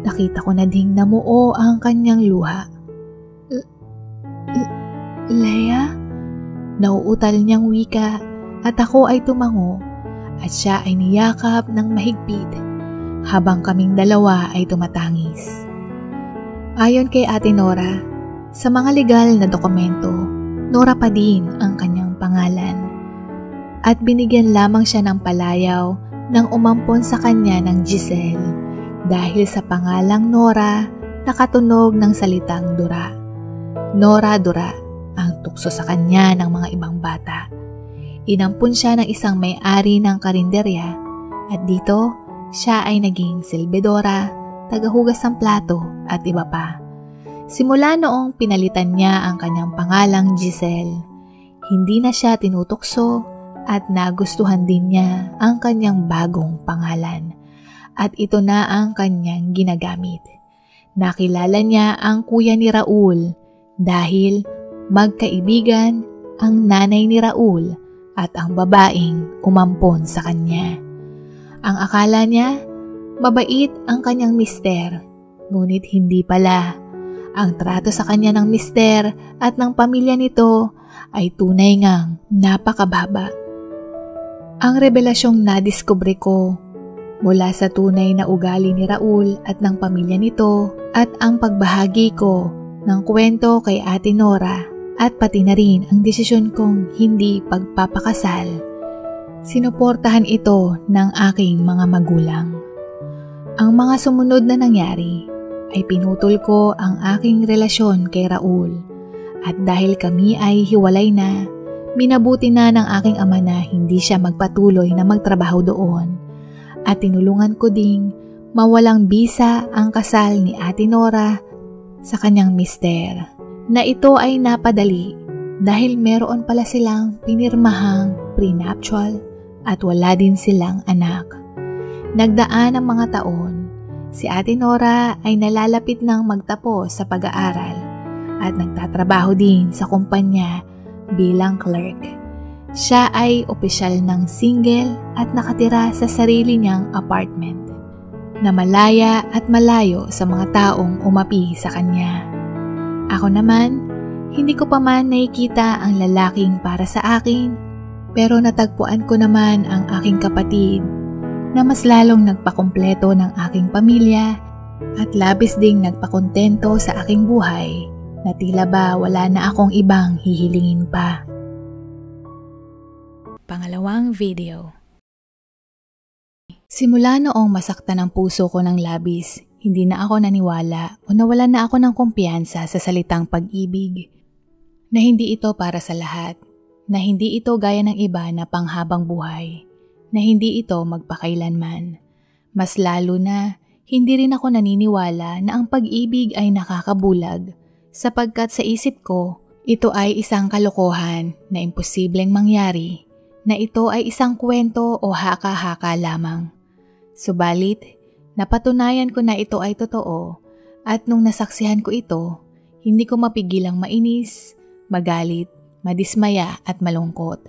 nakita ko na ding namuo ang kanyang luha. Leia? Nauutal niyang wika at ako ay tumango at siya ay niyakap ng mahigpit habang kaming dalawa ay tumatangis. Ayon kay Ate Nora, sa mga legal na dokumento, Nora pa din ang kanyang pangalan. At binigyan lamang siya ng palayaw nang umampon sa kanya ng Giselle dahil sa pangalang Nora nakatunog ng salitang Dura. Nora Dura ang tukso sa kanya ng mga ibang bata. Inampun siya ng isang may-ari ng karinderya at dito siya ay naging silbidora, tagahugas ng plato at iba pa. Simula noong pinalitan niya ang kanyang pangalang Giselle, hindi na siya tinutukso at nagustuhan din niya ang kanyang bagong pangalan at ito na ang kanyang ginagamit. Nakilala niya ang kuya ni Raul dahil magkaibigan ang nanay ni Raul at ang babaeng umampon sa kanya. Ang akala niya, mabait ang kanyang mister, ngunit hindi pala. Ang trato sa kanya ng mister at ng pamilya nito ay tunay ngang napakababa. Ang revelasyong nadiskubre ko mula sa tunay na ugali ni Raul at ng pamilya nito at ang pagbahagi ko ng kwento kay Ate Nora at pati na rin ang desisyon kong hindi pagpapakasal. Sinuportahan ito ng aking mga magulang. Ang mga sumunod na nangyari ay pinutol ko ang aking relasyon kay Raul at dahil kami ay hiwalay na, minabuti na ng aking ama na hindi siya magpatuloy na magtrabaho doon at tinulungan ko ding mawalang bisa ang kasal ni Ate Nora sa kanyang mister na ito ay napadali dahil meron pala silang pinirmahang prenuptial at wala din silang anak. Nagdaan ang mga taon. Si Ate Nora ay nalalapit ng magtapos sa pag-aaral at nagtatrabaho din sa kumpanya bilang clerk. Siya ay opisyal ng single at nakatira sa sarili niyang apartment na malaya at malayo sa mga taong umapi sa kanya. Ako naman, hindi ko pa man nakikita ang lalaking para sa akin, pero natagpuan ko naman ang aking kapatid na mas lalong nagpakumpleto ng aking pamilya at labis ding nagpakontento sa aking buhay na tila ba wala na akong ibang hihilingin pa. Pangalawang video. Simula noong masaktan ang puso ko ng labis, hindi na ako naniwala o nawalan na ako ng kumpiyansa sa salitang pag-ibig. Na hindi ito para sa lahat, na hindi ito gaya ng iba na panghabang buhay, na hindi ito magpakailanman. Mas lalo na, hindi rin ako naniniwala na ang pag-ibig ay nakakabulag sapagkat sa isip ko, ito ay isang kalokohan na imposibleng mangyari, na ito ay isang kwento o haka-haka lamang. Subalit, napatunayan ko na ito ay totoo at nung nasaksihan ko ito, hindi ko mapigilang mainis, magalit, madismaya at malungkot.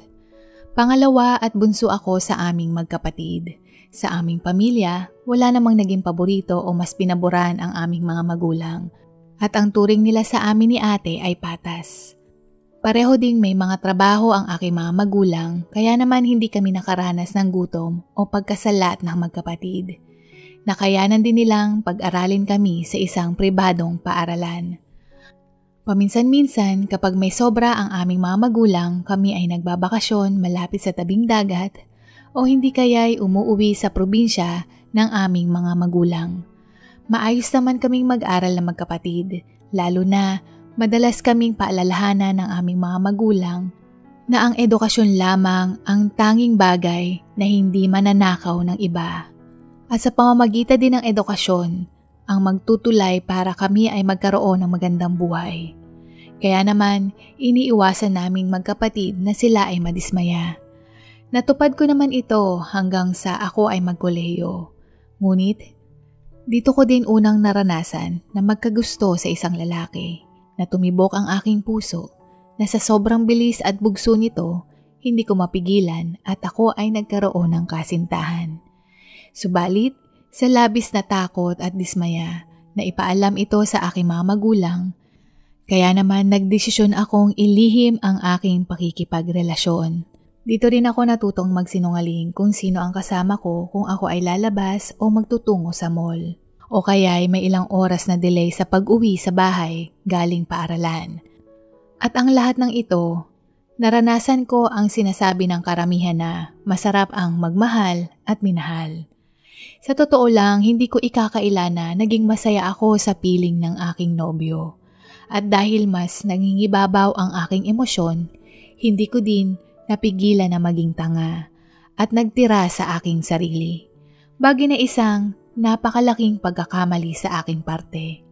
Pangalawa at bunso ako sa aming magkapatid. Sa aming pamilya, wala namang naging paborito o mas pinaboran ang aming mga magulang. At ang turing nila sa amin ni ate ay patas. Pareho ding may mga trabaho ang aking mga magulang, kaya naman hindi kami nakaranas ng gutom o pagkasalat ng magkapatid. Nakayanan din nilang pag-aralin kami sa isang pribadong paaralan. Paminsan-minsan kapag may sobra ang aming mga magulang, kami ay nagbabakasyon malapit sa tabing dagat o hindi kaya'y umuuwi sa probinsya ng aming mga magulang. Maayos naman kaming mag-aral na magkapatid, lalo na madalas kaming paalalahanan ng aming mga magulang na ang edukasyon lamang ang tanging bagay na hindi mananakaw ng iba. At sa pamamagitan din ng edukasyon, ang magtutulay para kami ay magkaroon ng magandang buhay. Kaya naman, iniiwasan naming magkapatid na sila ay madismaya. Natupad ko naman ito hanggang sa ako ay magkolehiyo. Ngunit, dito ko din unang naranasan na magkagusto sa isang lalaki na tumibok ang aking puso na sa sobrang bilis at bugso nito, hindi ko mapigilan at ako ay nagkaroon ng kasintahan. Subalit, sa labis na takot at dismaya na ipaalam ito sa aking mga magulang, kaya naman nagdesisyon akong ilihim ang aking pakikipagrelasyon. Dito rin ako natutong magsinungaling kung sino ang kasama ko kung ako ay lalabas o magtutungo sa mall. O kaya ay may ilang oras na delay sa pag-uwi sa bahay galing paaralan. At ang lahat ng ito, naranasan ko ang sinasabi ng karamihan na masarap ang magmahal at minahal. Sa totoo lang, hindi ko ikakaila na naging masaya ako sa piling ng aking nobyo. At dahil mas nangingibabaw ang aking emosyon, hindi ko din napigilan na maging tanga at nagtira sa aking sarili. Bagay na isang napakalaking pagkakamali sa aking parte.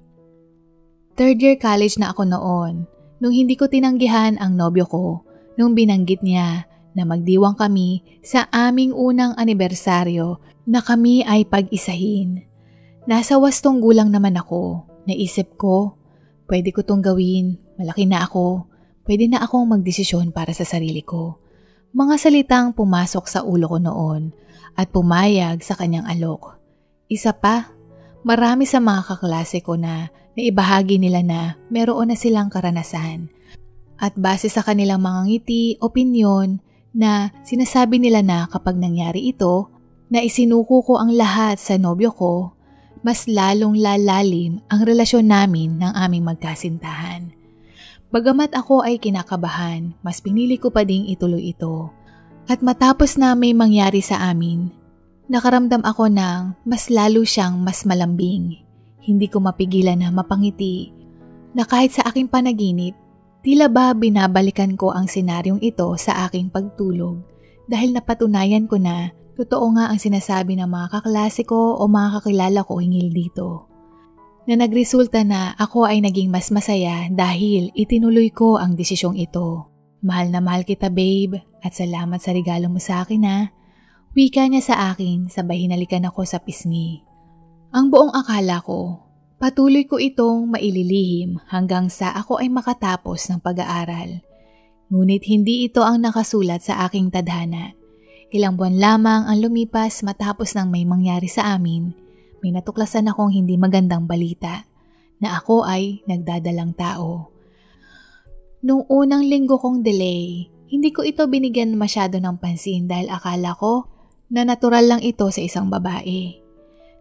Third year college na ako noon, nung hindi ko tinanggihan ang nobyo ko, nung binanggit niya na magdiwang kami sa aming unang anibersaryo na kami ay pag-isahin. Nasa wastong gulang naman ako. Naisip ko, pwede ko tong gawin, malaki na ako, pwede na akong magdesisyon para sa sarili ko. Mga salitang pumasok sa ulo ko noon at pumayag sa kanyang alok. Isa pa, marami sa mga kaklase ko na naibahagi nila na meron na silang karanasan. At base sa kanilang mga ngiti, opinyon na sinasabi nila na kapag nangyari ito, na isinuko ko ang lahat sa nobyo ko, mas lalong lalalim ang relasyon namin ng aming magkasintahan. Bagamat ako ay kinakabahan, mas pinili ko pa ding ituloy ito. At matapos na may mangyari sa amin, nakaramdam ako ng mas lalo siyang mas malambing. Hindi ko mapigilan na mapangiti na kahit sa aking panaginip, tila ba binabalikan ko ang senaryong ito sa aking pagtulog dahil napatunayan ko na totoo nga ang sinasabi ng mga kaklase ko o mga kakilala ko hinggil dito. Na nagresulta na ako ay naging mas masaya dahil itinuloy ko ang desisyong ito. Mahal na mahal kita babe at salamat sa regalo mo sa akin ha. Wika niya sa akin sabay hinalikan ako sa pisngi. Ang buong akala ko, patuloy ko itong maililihim hanggang sa ako ay makatapos ng pag-aaral. Ngunit hindi ito ang nakasulat sa aking tadhana. Ilang buwan lamang ang lumipas matapos ng may mangyari sa amin, may natuklasan akong hindi magandang balita na ako ay nagdadalang tao. Nung unang linggo kong delay, hindi ko ito binigyan masyado ng pansin dahil akala ko na natural lang ito sa isang babae.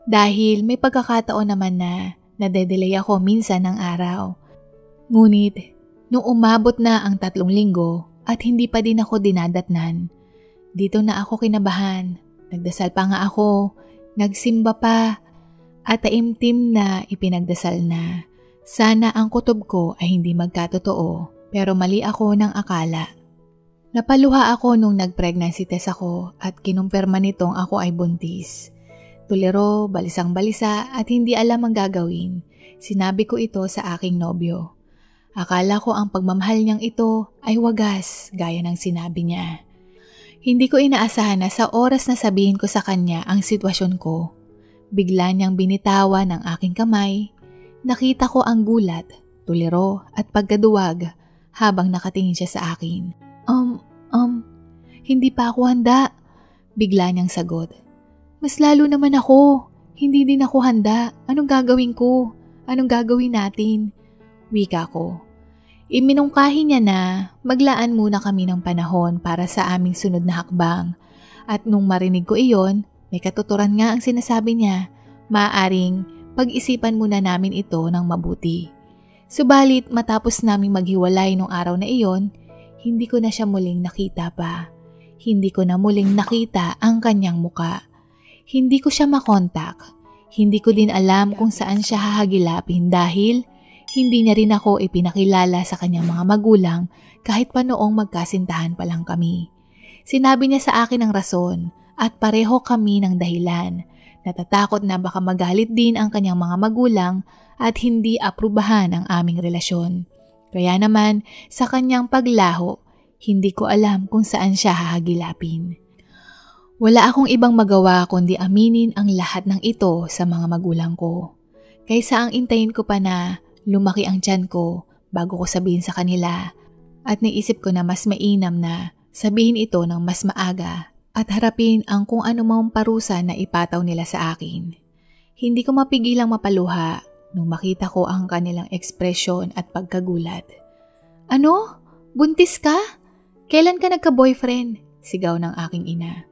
Dahil may pagkakataon naman na nade-delay ako minsan ng araw. Ngunit, nung umabot na ang 3 linggo at hindi pa din ako dinadatnan, dito na ako kinabahan. Nagdasal pa nga ako, nagsimba pa, at taimtim na ipinagdasal na. Sana ang kutob ko ay hindi magkatotoo, pero mali ako ng akala. Napaluha ako nung nag-pregnancy test ako at kinumpirma nitong ako ay buntis. Tuliro, balisang-balisa at hindi alam ang gagawin. Sinabi ko ito sa aking nobyo. Akala ko ang pagmamahal niyang ito ay wagas, gaya ng sinabi niya. Hindi ko inaasahan na sa oras na sabihin ko sa kanya ang sitwasyon ko, bigla niyang binitawan ang aking kamay. Nakita ko ang gulat, tuliro at pagkaduwag habang nakatingin siya sa akin. Hindi pa ako handa. Bigla niyang sagot. Mas lalo naman ako. Hindi din ako handa. Anong gagawin ko? Anong gagawin natin? Wika ko. Iminungkahi niya na maglaan muna kami ng panahon para sa aming sunod na hakbang. At nung marinig ko iyon, may katuturan nga ang sinasabi niya, maaaring pag-isipan muna namin ito ng mabuti. Subalit matapos naming maghiwalay nung araw na iyon, hindi ko na siya muling nakita pa. Hindi ko na muling nakita ang kanyang muka. Hindi ko siya makontak. Hindi ko din alam kung saan siya hahagilapin dahil hindi niya rin ako ipinakilala sa kanyang mga magulang kahit pa noong magkasintahan pa lang kami. Sinabi niya sa akin ang rason at pareho kami ng dahilan. Natatakot na baka magalit din ang kanyang mga magulang at hindi aprubahan ang aming relasyon. Kaya naman sa kanyang paglaho, hindi ko alam kung saan siya hahagilapin. Wala akong ibang magawa kundi aminin ang lahat ng ito sa mga magulang ko. Kaysa ang intayin ko pa na lumaki ang tiyan ko bago ko sabihin sa kanila at naisip ko na mas mainam na sabihin ito ng mas maaga at harapin ang kung anumang parusa na ipataw nila sa akin. Hindi ko mapigilang mapaluha nung makita ko ang kanilang ekspresyon at pagkagulat. Ano? Buntis ka? Kailan ka nagka-boyfriend? sigaw ng aking ina.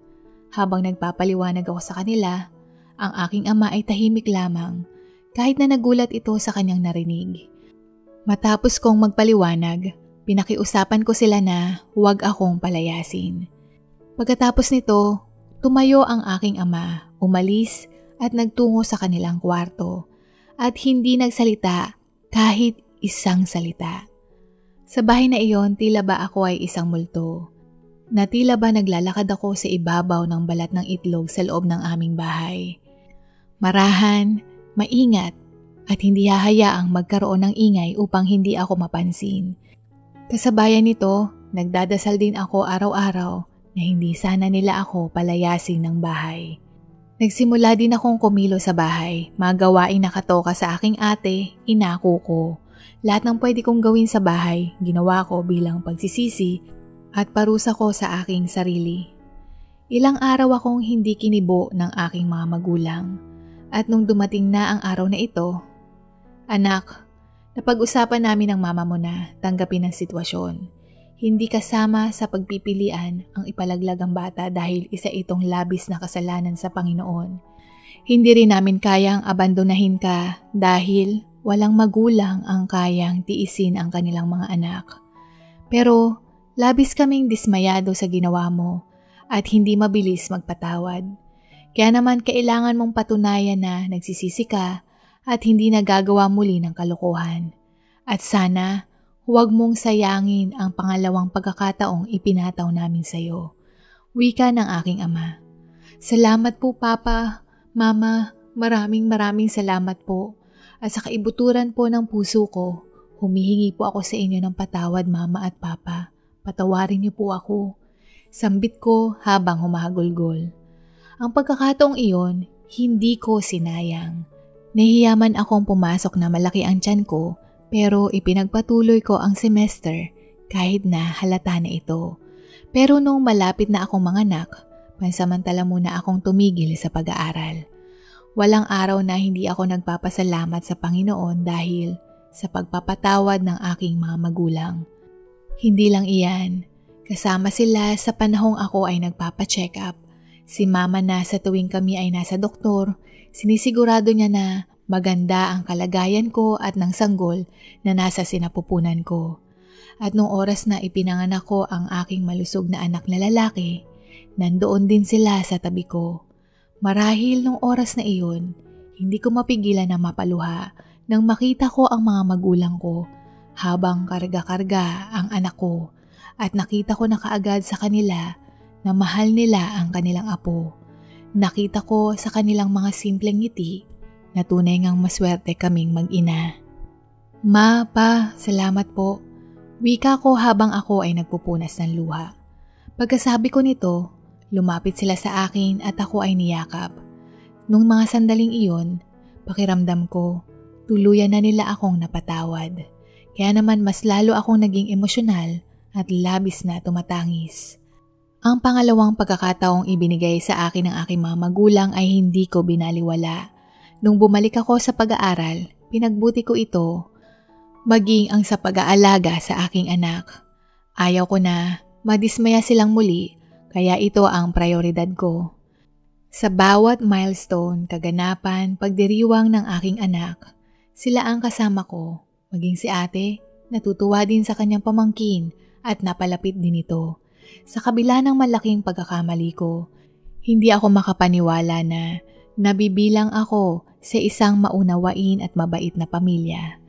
Habang nagpapaliwanag ako sa kanila, ang aking ama ay tahimik lamang kahit na nagulat ito sa kanyang narinig. Matapos kong magpaliwanag, pinakiusapan ko sila na huwag akong palayasin. Pagkatapos nito, tumayo ang aking ama, umalis at nagtungo sa kanilang kwarto at hindi nagsalita kahit isang salita. Sa bahay na iyon, tila ba ako ay isang multo. Na tila ba naglalakad ako sa ibabaw ng balat ng itlog sa loob ng aming bahay. Marahan, maingat at hindi hahayaang magkaroon ng ingay upang hindi ako mapansin. Kasabayan nito, nagdadasal din ako araw-araw na hindi sana nila ako palayasin ng bahay. Nagsimula din akong kumilo sa bahay, mga gawaing nakatoka sa aking ate, inako ko. Lahat ng pwede kong gawin sa bahay, ginawa ko bilang pagsisisi at parusa ko sa aking sarili. Ilang araw akong hindi kinibo ng aking mga magulang. At nung dumating na ang araw na ito, "Anak, napag-usapan namin ng mama mo na tanggapin ang sitwasyon. Hindi kasama sa pagpipilian ang ipalaglag ang bata dahil isa itong labis na kasalanan sa Panginoon. Hindi rin namin kayang abandonahin ka dahil walang magulang ang kayang tiisin ang kanilang mga anak. Pero labis kaming dismayado sa ginawa mo at hindi mabilis magpatawad. Kaya naman kailangan mong patunayan na nagsisisi ka at hindi nagagawa muli ng kalokohan. At sana huwag mong sayangin ang pangalawang pagkakataong ipinataw namin sa iyo." Wika ng aking ama. "Salamat po Papa, Mama, maraming salamat po. At sa kaibuturan po ng puso ko, humihingi po ako sa inyo ng patawad Mama at Papa. Patawarin niyo po ako." Sambit ko habang humahagulgol. Ang pagkakataong iyon, hindi ko sinayang. Nahihiyaman akong pumasok na malaki ang tiyan ko, pero ipinagpatuloy ko ang semester kahit na halata na ito. Pero nung malapit na akong manganak, pansamantala muna akong tumigil sa pag-aaral. Walang araw na hindi ako nagpapasalamat sa Panginoon dahil sa pagpapatawad ng aking mga magulang. Hindi lang iyan, kasama sila sa panahong ako ay nagpapacheck up. Si Mama na sa tuwing kami ay nasa doktor, sinisigurado niya na maganda ang kalagayan ko at ng sanggol na nasa sinapupunan ko. At nung oras na ipinanganak ko ang aking malusog na anak na lalaki, nandoon din sila sa tabi ko. Marahil nung oras na iyon, hindi ko mapigilan na mapaluha nang makita ko ang mga magulang ko habang karga-karga ang anak ko at nakita ko na kaagad sa kanila na mahal nila ang kanilang apo. Nakita ko sa kanilang mga simpleng ngiti na tunay ngang maswerte kaming mag-ina. "Ma, Pa, salamat po." Wika ko habang ako ay nagpupunas ng luha. Pagkasabi ko nito, lumapit sila sa akin at ako ay niyakap. Nung mga sandaling iyon, pakiramdam ko, tuluyan na nila akong napatawad. Kaya naman mas lalo akong naging emosyonal at labis na tumatangis. Ang pangalawang pagkakataong ibinigay sa akin ng aking mga magulang ay hindi ko binaliwala. Nung bumalik ako sa pag-aaral, pinagbuti ko ito, maging ang sa pag-aalaga sa aking anak. Ayaw ko na madismaya silang muli, kaya ito ang prioridad ko. Sa bawat milestone, kaganapan, pagdiriwang ng aking anak, sila ang kasama ko. Maging si ate, natutuwa din sa kanyang pamangkin at napalapit din ito. Sa kabila ng malaking pagkakamali ko, hindi ako makapaniwala na nabibilang ako sa isang maunawain at mabait na pamilya.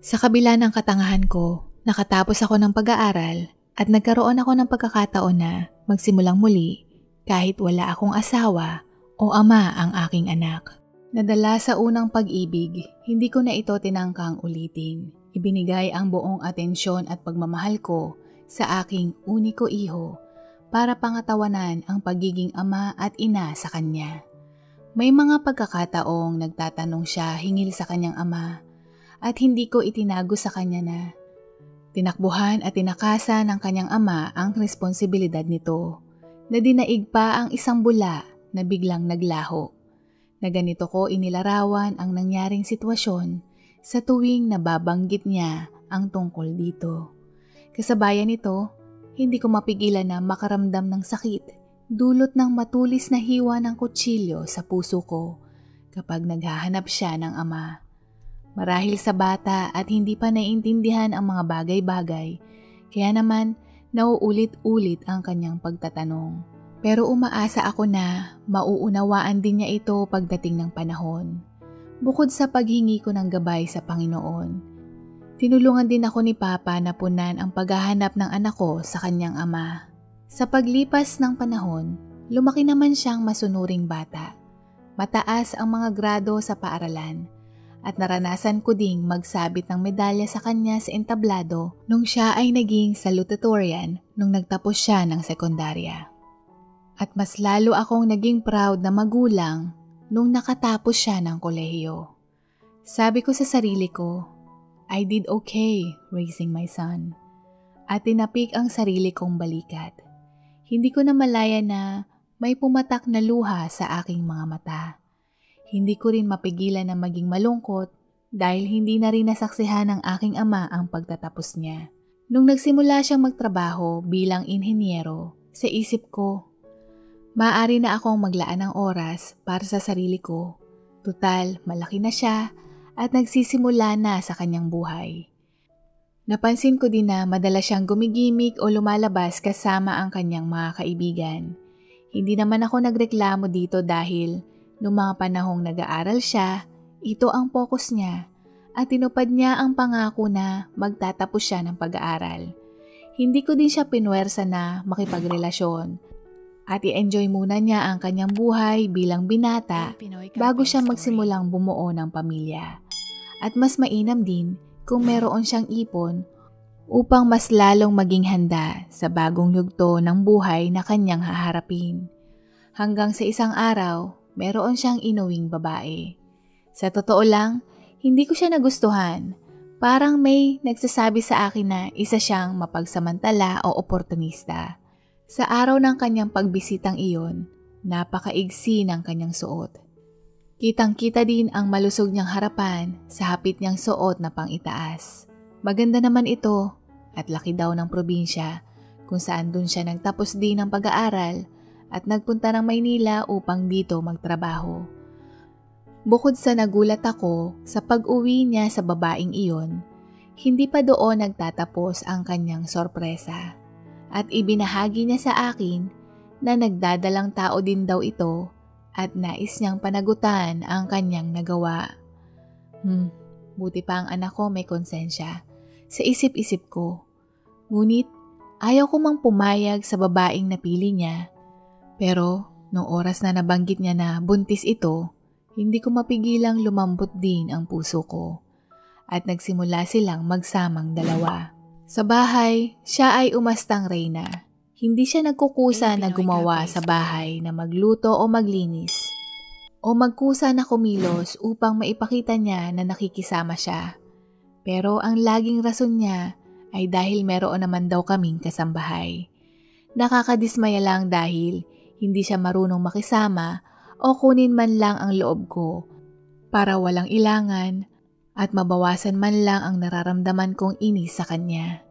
Sa kabila ng katangahan ko, nakatapos ako ng pag-aaral at nagkaroon ako ng pagkakataon na magsimulang muli kahit wala akong asawa o ama ang aking anak. Nadala sa unang pag-ibig, hindi ko na ito tinangkang ulitin. Ibinigay ang buong atensyon at pagmamahal ko sa aking uniko iho para pangatawanan ang pagiging ama at ina sa kanya. May mga pagkakataong nagtatanong siya hingil sa kanyang ama at hindi ko itinago sa kanya na tinakbuhan at tinakasan ng kanyang ama ang responsibilidad nito, na dinaig pa ang isang bula na biglang naglaho, na ganito ko inilarawan ang nangyaring sitwasyon sa tuwing nababanggit niya ang tungkol dito. Kasabayan nito, Hindi ko mapigilan na makaramdam ng sakit, dulot ng matulis na hiwa ng kutsilyo sa puso ko kapag naghahanap siya ng ama. Marahil sa bata at hindi pa naiintindihan ang mga bagay-bagay, kaya naman nauulit-ulit ang kanyang pagtatanong. Pero umaasa ako na mauunawaan din niya ito pagdating ng panahon. Bukod sa paghingi ko ng gabay sa Panginoon, tinulungan din ako ni Papa na punan ang paghahanap ng anak ko sa kanyang ama. Sa paglipas ng panahon, lumaki naman siyang masunuring bata. Mataas ang mga grado sa paaralan at naranasan ko ding magsabit ng medalya sa kanya sa entablado nung siya ay naging salutatorian nung nagtapos siya ng sekundarya. At mas lalo akong naging proud na magulang nung nakatapos siya ng kolehiyo. Sabi ko sa sarili ko, I did okay raising my son. At tinapik ang sarili kong balikat. Hindi ko na malaya na may pumatak na luha sa aking mga mata. Hindi ko rin mapigilan na maging malungkot dahil hindi na rin nasaksihan ng aking ama ang pagtatapos niya. Nung nagsimula siyang magtrabaho bilang inhinyero, sa isip ko, maaari na akong maglaan ng oras para sa sarili ko. Tutal, malaki na siya at nagsisimula na sa kanyang buhay. Napansin ko din na madalas siyang gumigimik o lumalabas kasama ang kanyang mga kaibigan. Hindi naman ako nagreklamo dito dahil noong mga panahong nag-aaral siya, ito ang focus niya at tinupad niya ang pangako na magtatapos siya ng pag-aaral. Hindi ko din siya pinuwersa na makipagrelasyon at i-enjoy muna niya ang kanyang buhay bilang binata bago siya magsimulang bumuo ng pamilya. At mas mainam din kung meron siyang ipon upang mas lalong maging handa sa bagong yugto ng buhay na kanyang haharapin. Hanggang sa isang araw, meron siyang inuwing babae. Sa totoo lang, hindi ko siya nagustuhan. Parang may nagsasabi sa akin na isa siyang mapagsamantala o oportunista. Sa araw ng kanyang pagbisitang iyon, napakaigsi ng kanyang suot. Kitang-kita din ang malusog niyang harapan sa hapit niyang suot na pang-itaas. Maganda naman ito at laki daw ng probinsya kung saan dun siya nagtapos din ng pag-aaral at nagpunta ng Maynila upang dito magtrabaho. Bukod sa nagulat ako sa pag-uwi niya sa babaeng iyon, hindi pa doon nagtatapos ang kanyang sorpresa. At ibinahagi niya sa akin na nagdadalang tao din daw ito at nais niyang panagutan ang kanyang nagawa. Buti pa ang anak ko may konsensya. Sa isip-isip ko. Ngunit ayaw ko mang pumayag sa babaeng napili niya. Pero noong oras na nabanggit niya na buntis ito, hindi ko mapigilang lumambot din ang puso ko. At nagsimula silang magsamang dalawa. Sa bahay, siya ay umastang reyna. Hindi siya nagkukusa na gumawa sa bahay na magluto o maglinis o magkusa na kumilos upang maipakita niya na nakikisama siya. Pero ang laging rason niya ay dahil meron naman daw kaming kasambahay. Nakakadismaya lang dahil hindi siya marunong makisama o kunin man lang ang loob ko para walang ilangan at mabawasan man lang ang nararamdaman kong inis sa kanya.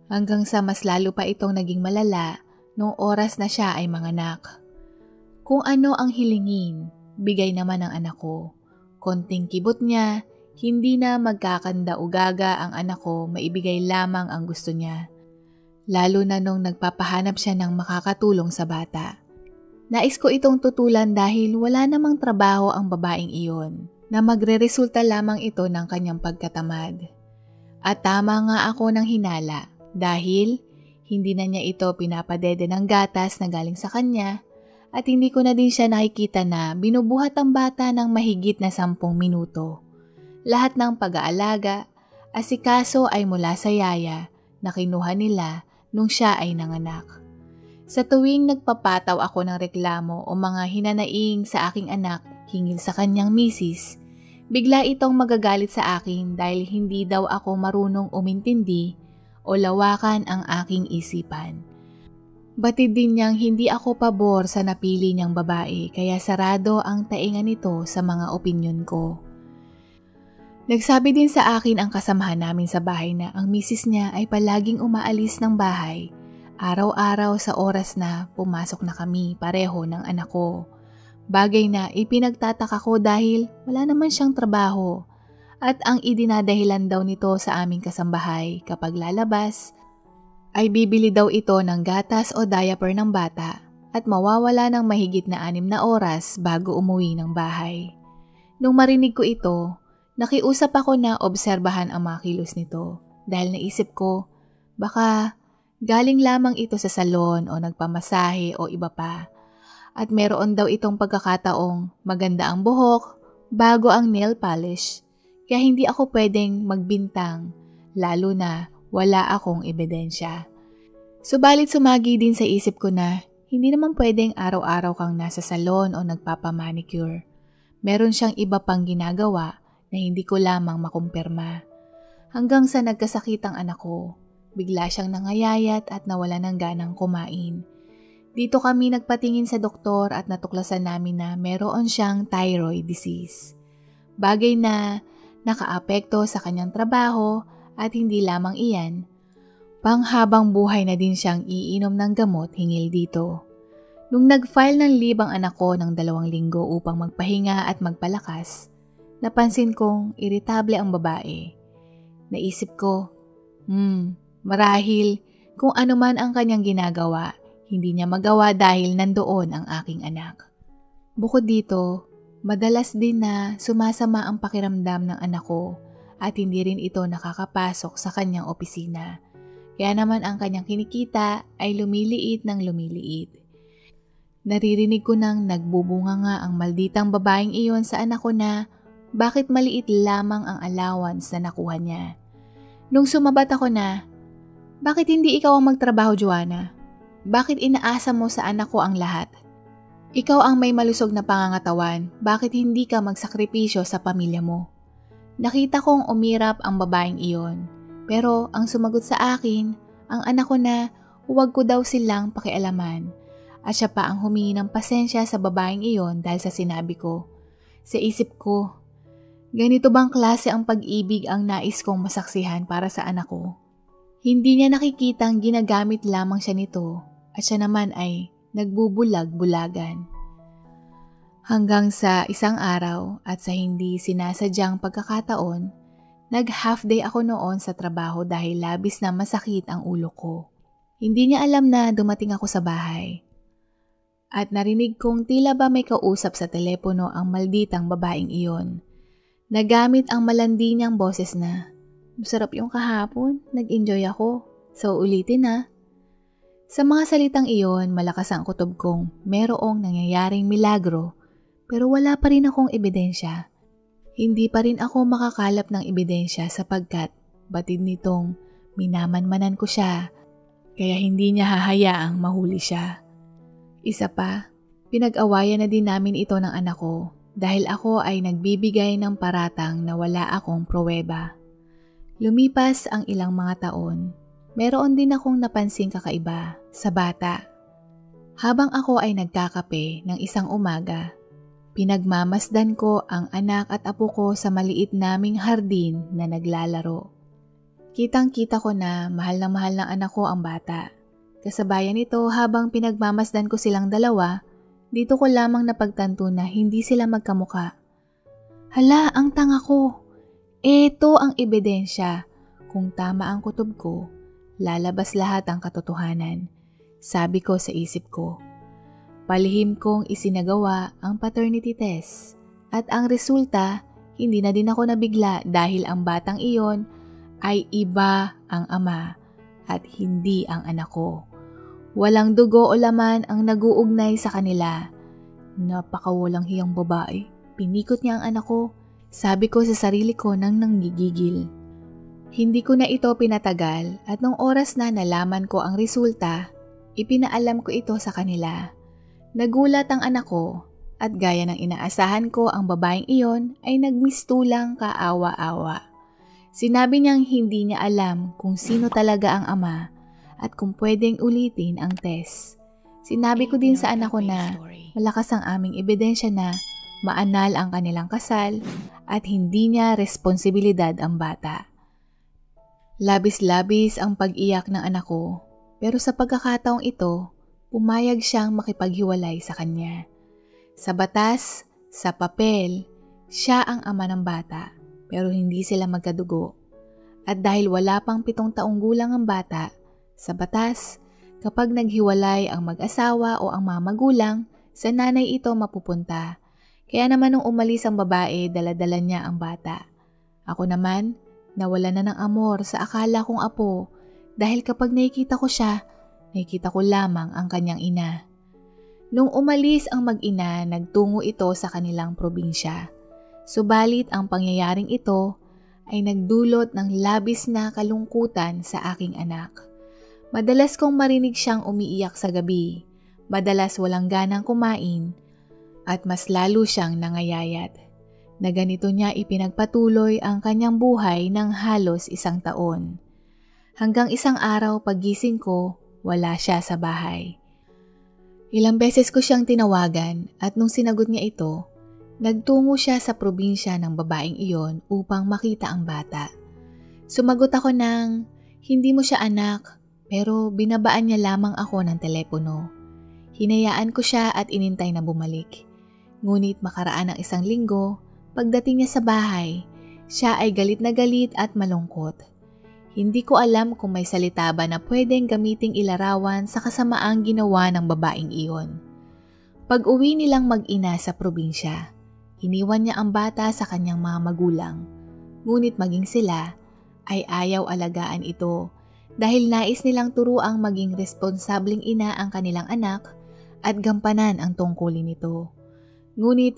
Hanggang sa mas lalo pa itong naging malala noong oras na siya ay manganak. Kung ano ang hilingin, bigay naman ng anak ko. Konting kibot niya, hindi na magkakanda-ugaga ang anak ko, maibigay lamang ang gusto niya. Lalo na nung nagpapahanap siya ng makakatulong sa bata. Nais ko itong tutulan dahil wala namang trabaho ang babaeng iyon, na magre-resulta lamang ito ng kanyang pagkatamad. At tama nga ako ng hinala dahil hindi na niya ito pinapadede ng gatas na galing sa kanya at hindi ko na din siya nakikita na binubuhat ang bata ng mahigit na 10 minuto. Lahat ng pag-aalaga, asikaso ay mula sa yaya na kinuha nila nung siya ay nanganak. Sa tuwing nagpapataw ako ng reklamo o mga hinanaing sa aking anak hingil sa kanyang misis, bigla itong magagalit sa akin dahil hindi daw ako marunong umintindi o lawakan ang aking isipan. Batid din niyang hindi ako pabor sa napili niyang babae kaya sarado ang taingan nito sa mga opinyon ko. Nagsabi din sa akin ang kasamahan namin sa bahay na ang misis niya ay palaging umaalis ng bahay Araw-araw sa oras na pumasok na kami pareho ng anak ko. Bagay na ipinagtataka ko dahil wala naman siyang trabaho. At ang idinadahilan daw nito sa aming kasambahay kapag lalabas ay bibili daw ito ng gatas o diaper ng bata at mawawala ng mahigit na 6 na oras bago umuwi ng bahay. Nung marinig ko ito, nakiusap ako na obserbahan ang mga kilos nito dahil naisip ko baka galing lamang ito sa salon o nagpamasahe o iba pa. At meron daw itong pagkakataong maganda ang buhok bago ang nail polish. Kaya hindi ako pwedeng magbintang lalo na wala akong ebidensya. Subalit sumagi din sa isip ko na hindi naman pwedeng araw-araw kang nasa salon o nagpapamanicure. Meron siyang iba pang ginagawa na hindi ko lamang makumpirma. Hanggang sa nagkasakit ang anak ko. Bigla siyang nangayayat at nawala ng ganang kumain. Dito kami nagpatingin sa doktor at natuklasan namin na meron siyang thyroid disease. Bagay na nakaapekto sa kanyang trabaho at hindi lamang iyan, panghabang buhay na din siyang iinom ng gamot hinggil dito. Nung nag-file ng leave ang anak ko ng 2 linggo upang magpahinga at magpalakas, napansin kong iritable ang babae. Naisip ko, marahil kung ano man ang kanyang ginagawa, hindi niya magawa dahil nandoon ang aking anak. Bukod dito, madalas din na sumasama ang pakiramdam ng anak ko at hindi rin ito nakakapasok sa kanyang opisina. Kaya naman ang kanyang kinikita ay lumiliit ng lumiliit. Naririnig ko nang nagbubunga nga ang malditang babaeng iyon sa anak ko na bakit maliit lamang ang allowance na nakuha niya. Nung sumabat ako na, bakit hindi ikaw ang magtrabaho, Joanna? Bakit inaasa mo sa anak ko ang lahat? Ikaw ang may malusog na pangangatawan, bakit hindi ka magsakripisyo sa pamilya mo? Nakita kong umirap ang babaeng iyon, pero ang sumagot sa akin, ang anak ko na huwag ko daw silang pakialaman. At siya pa ang humingi ng pasensya sa babaeng iyon dahil sa sinabi ko. Sa isip ko, ganito bang klase ang pag-ibig ang nais kong masaksihan para sa anak ko? Hindi niya nakikitang ginagamit lamang siya nito at siya naman ay nagbubulag-bulagan. Hanggang sa isang araw at sa hindi sinasadyang pagkakataon, nag-half day ako noon sa trabaho dahil labis na masakit ang ulo ko. Hindi niya alam na dumating ako sa bahay. At narinig kong tila ba may kausap sa telepono ang malditang babaeng iyon. Nagamit ang malandi niyang boses na, "Masarap yung kahapon, nag-enjoy ako, so ulitin na." Sa mga salitang iyon, malakas ang kutob kong merong nangyayaring milagro pero wala pa rin akong ebidensya. Hindi pa rin ako makakalap ng ebidensya sapagkat batid nitong minamanmanan ko siya kaya hindi niya hahayaang mahuli siya. Isa pa, pinag-awayan na din namin ito ng anak ko dahil ako ay nagbibigay ng paratang na wala akong pruweba. Lumipas ang ilang mga taon, meron din akong napansing kakaiba sa bata. Habang ako ay nagkakape ng isang umaga, pinagmamasdan ko ang anak at apo ko sa maliit naming hardin na naglalaro. Kitang-kita ko na mahal ng anak ko ang bata. Kasabayan nito habang pinagmamasdan ko silang dalawa, dito ko lamang napagtanto na hindi sila magkamuka. Hala, ang tanga ko! Ito ang ebidensya. Kung tama ang kutob ko, lalabas lahat ang katotohanan. Sabi ko sa isip ko. Palihim kong isinagawa ang paternity test at ang resulta, hindi na din ako nabigla dahil ang batang iyon ay iba ang ama at hindi ang anak ko. Walang dugo o laman ang naguugnay sa kanila. Napakawalang hiyang babae. Pinikot niya ang anak ko. Sabi ko sa sarili ko nang nanggigigil. Hindi ko na ito pinatagal at nung oras na nalaman ko ang resulta, ipinaalam ko ito sa kanila. Nagulat ang anak ko at gaya ng inaasahan ko ang babaeng iyon ay nagmistulang kaawa-awa. Sinabi niyang hindi niya alam kung sino talaga ang ama at kung pwedeng ulitin ang test. Sinabi ko din sa anak ko na malakas ang aming ebidensya na maanal ang kanilang kasal at hindi niya responsibilidad ang bata. Labis-labis ang pag-iyak ng anak ko. Pero sa pagkakataong ito, pumayag siyang makipaghiwalay sa kanya. Sa batas, sa papel, siya ang ama ng bata, pero hindi sila magkadugo. At dahil wala pang 7 taong gulang ang bata, sa batas, kapag naghiwalay ang mag-asawa o ang mga magulang, sa nanay ito mapupunta. Kaya naman nung umalis ang babae, dala-dala niya ang bata. Ako naman, nawala na ng amor sa akala kong apo dahil kapag nakikita ko siya, nakikita ko lamang ang kanyang ina. Nung umalis ang mag-ina, nagtungo ito sa kanilang probinsya. Subalit ang pangyayaring ito ay nagdulot ng labis na kalungkutan sa aking anak. Madalas kong marinig siyang umiiyak sa gabi, madalas walang ganang kumain, at mas lalo siyang nangayayat. Na ganito niya ipinagpatuloy ang kanyang buhay ng halos 1 taon. Hanggang isang araw paggising ko, wala siya sa bahay. Ilang beses ko siyang tinawagan at nung sinagot niya ito, nagtungo siya sa probinsya ng babaeng iyon upang makita ang bata. Sumagot ako ng, hindi mo siya anak, pero binabaan niya lamang ako ng telepono. Hinayaan ko siya at inintay na bumalik. Ngunit makaraan ng 1 linggo, pagdating niya sa bahay, siya ay galit na galit at malungkot. Hindi ko alam kung may salita ba na pwedeng gamiting ilarawan sa kasamaang ginawa ng babaeng iyon. Pag-uwi nilang mag-ina sa probinsya, iniwan niya ang bata sa kanyang mga magulang. Ngunit maging sila ay ayaw alagaan ito dahil nais nilang turuang maging responsableng ina ang kanilang anak at gampanan ang tungkulin nito. Ngunit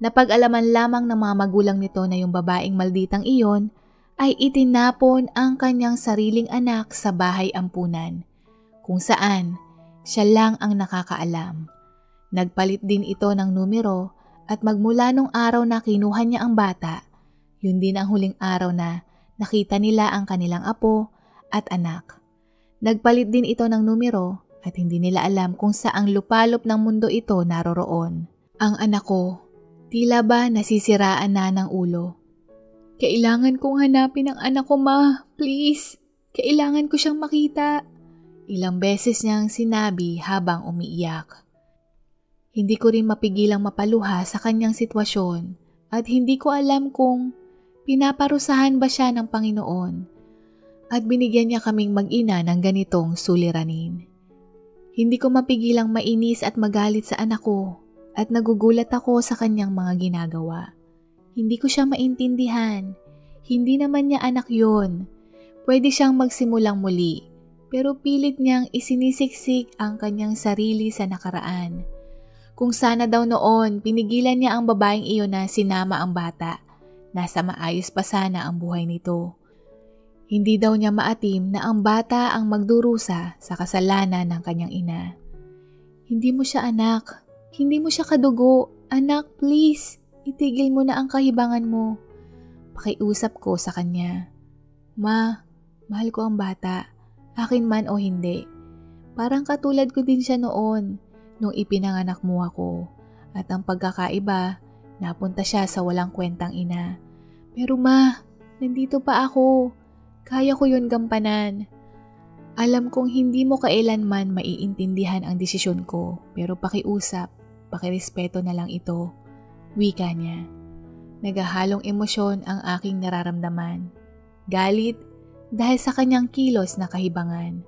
napag-alaman lamang ng mga magulang nito na yung babaeng malditang iyon ay itinapon ang kanyang sariling anak sa bahay ampunan, kung saan siya lang ang nakakaalam. Nagpalit din ito ng numero at magmula nung araw na kinuha niya ang bata, yun din ang huling araw na nakita nila ang kanilang apo at anak. Nagpalit din ito ng numero at hindi nila alam kung saang lupalop ng mundo ito naroroon. Ang anak ko, tila ba nasisiraan na ng ulo. Kailangan kong hanapin ang anak ko, ma. Please. Kailangan ko siyang makita. Ilang beses niyang sinabi habang umiiyak. Hindi ko rin mapigilang mapaluha sa kanyang sitwasyon at hindi ko alam kung pinaparusahan ba siya ng Panginoon at binigyan niya kaming mag-ina ng ganitong suliranin. Hindi ko mapigilang mainis at magalit sa anak ko at nagugulat ako sa kanyang mga ginagawa. Hindi ko siya maintindihan. Hindi naman niya anak yon. Pwede siyang magsimulang muli, pero pilit niyang isinisiksik ang kanyang sarili sa nakaraan. Kung sana daw noon, pinigilan niya ang babaeng iyon na sinama ang bata. Nasa maayos pa sana ang buhay nito. Hindi daw niya maatim na ang bata ang magdurusa sa kasalanan ng kanyang ina. Hindi mo siya anak. Hindi mo siya kadugo. Anak, please. Itigil mo na ang kahibangan mo. Pakiusap ko sa kanya. Ma, mahal ko ang bata. Akin man o hindi. Parang katulad ko din siya noon nung ipinanganak mo ako. At ang pagkakaiba, napunta siya sa walang kwentang ina. Pero ma, nandito pa ako. Kaya ko yun gampanan. Alam kong hindi mo kailanman maiintindihan ang desisyon ko, pero pakiusap, pakirespeto na lang ito. Wika niya. Nagahalong emosyon ang aking nararamdaman. Galit dahil sa kanyang kilos na kahibangan.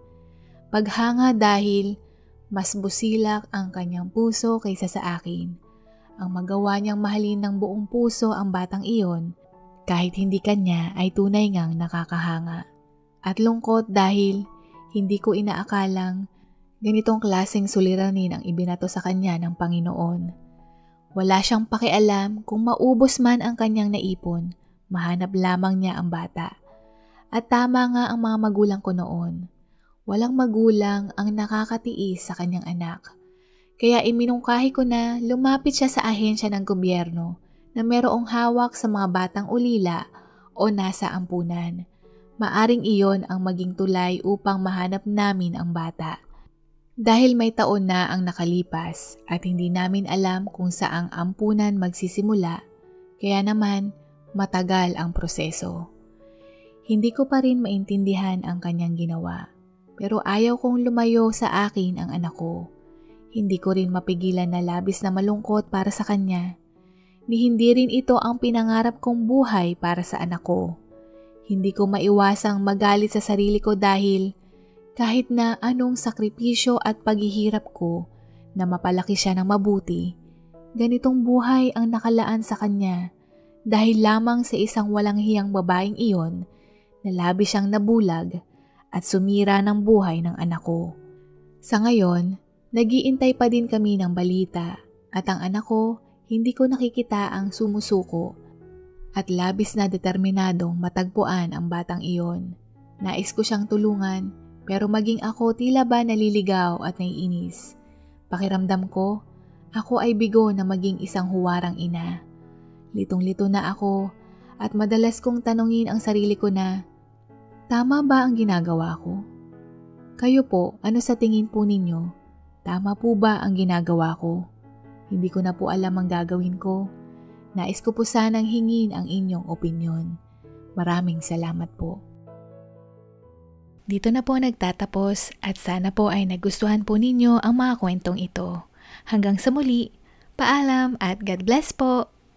Paghanga dahil mas busilak ang kanyang puso kaysa sa akin. Ang magawa niyang mahalin ng buong puso ang batang iyon kahit hindi kanya ay tunay ngang nakakahanga. At lungkot dahil hindi ko inaakalang ganitong klaseng suliranin ang ibinato sa kanya ng Panginoon. Wala siyang pakialam kung maubos man ang kanyang naipon, mahanap lamang niya ang bata. At tama nga ang mga magulang ko noon. Walang magulang ang nakakatiis sa kanyang anak. Kaya iminungkahi ko na lumapit siya sa ahensya ng gobyerno na merong hawak sa mga batang ulila o nasa ampunan. Maaring iyon ang maging tulay upang mahanap namin ang bata. Dahil may taon na ang nakalipas at hindi namin alam kung saang ampunan magsisimula, kaya naman matagal ang proseso. Hindi ko pa rin maintindihan ang kanyang ginawa. pero ayaw kong lumayo sa akin ang anak ko. Hindi ko rin mapigilan na labis na malungkot para sa kanya. Ni hindi rin ito ang pinangarap kong buhay para sa anak ko. Hindi ko maiwasang magalit sa sarili ko dahil kahit na anong sakripisyo at paghihirap ko na mapalaki siya ng mabuti, ganitong buhay ang nakalaan sa kanya dahil lamang sa isang walang hiyang babaeng iyon na labis siyang nabulag at sumira ng buhay ng anak ko. Sa ngayon, nag-iintay pa din kami ng balita at ang anak ko hindi ko nakikita ang sumusuko at labis na determinadong matagpuan ang batang iyon. Nais ko siyang tulungan pero maging ako tila ba naliligaw at naiinis. Pakiramdam ko, ako ay bigo na maging isang huwarang ina. Litong-lito na ako at madalas kong tanungin ang sarili ko na, tama ba ang ginagawa ko? Kayo po, ano sa tingin po ninyo? Tama po ba ang ginagawa ko? Hindi ko na po alam ang gagawin ko. Nais ko po sanang hingin ang inyong opinyon. Maraming salamat po. Dito na po nagtatapos at sana po ay nagustuhan po ninyo ang mga kwentong ito. Hanggang sa muli, paalam at God bless po!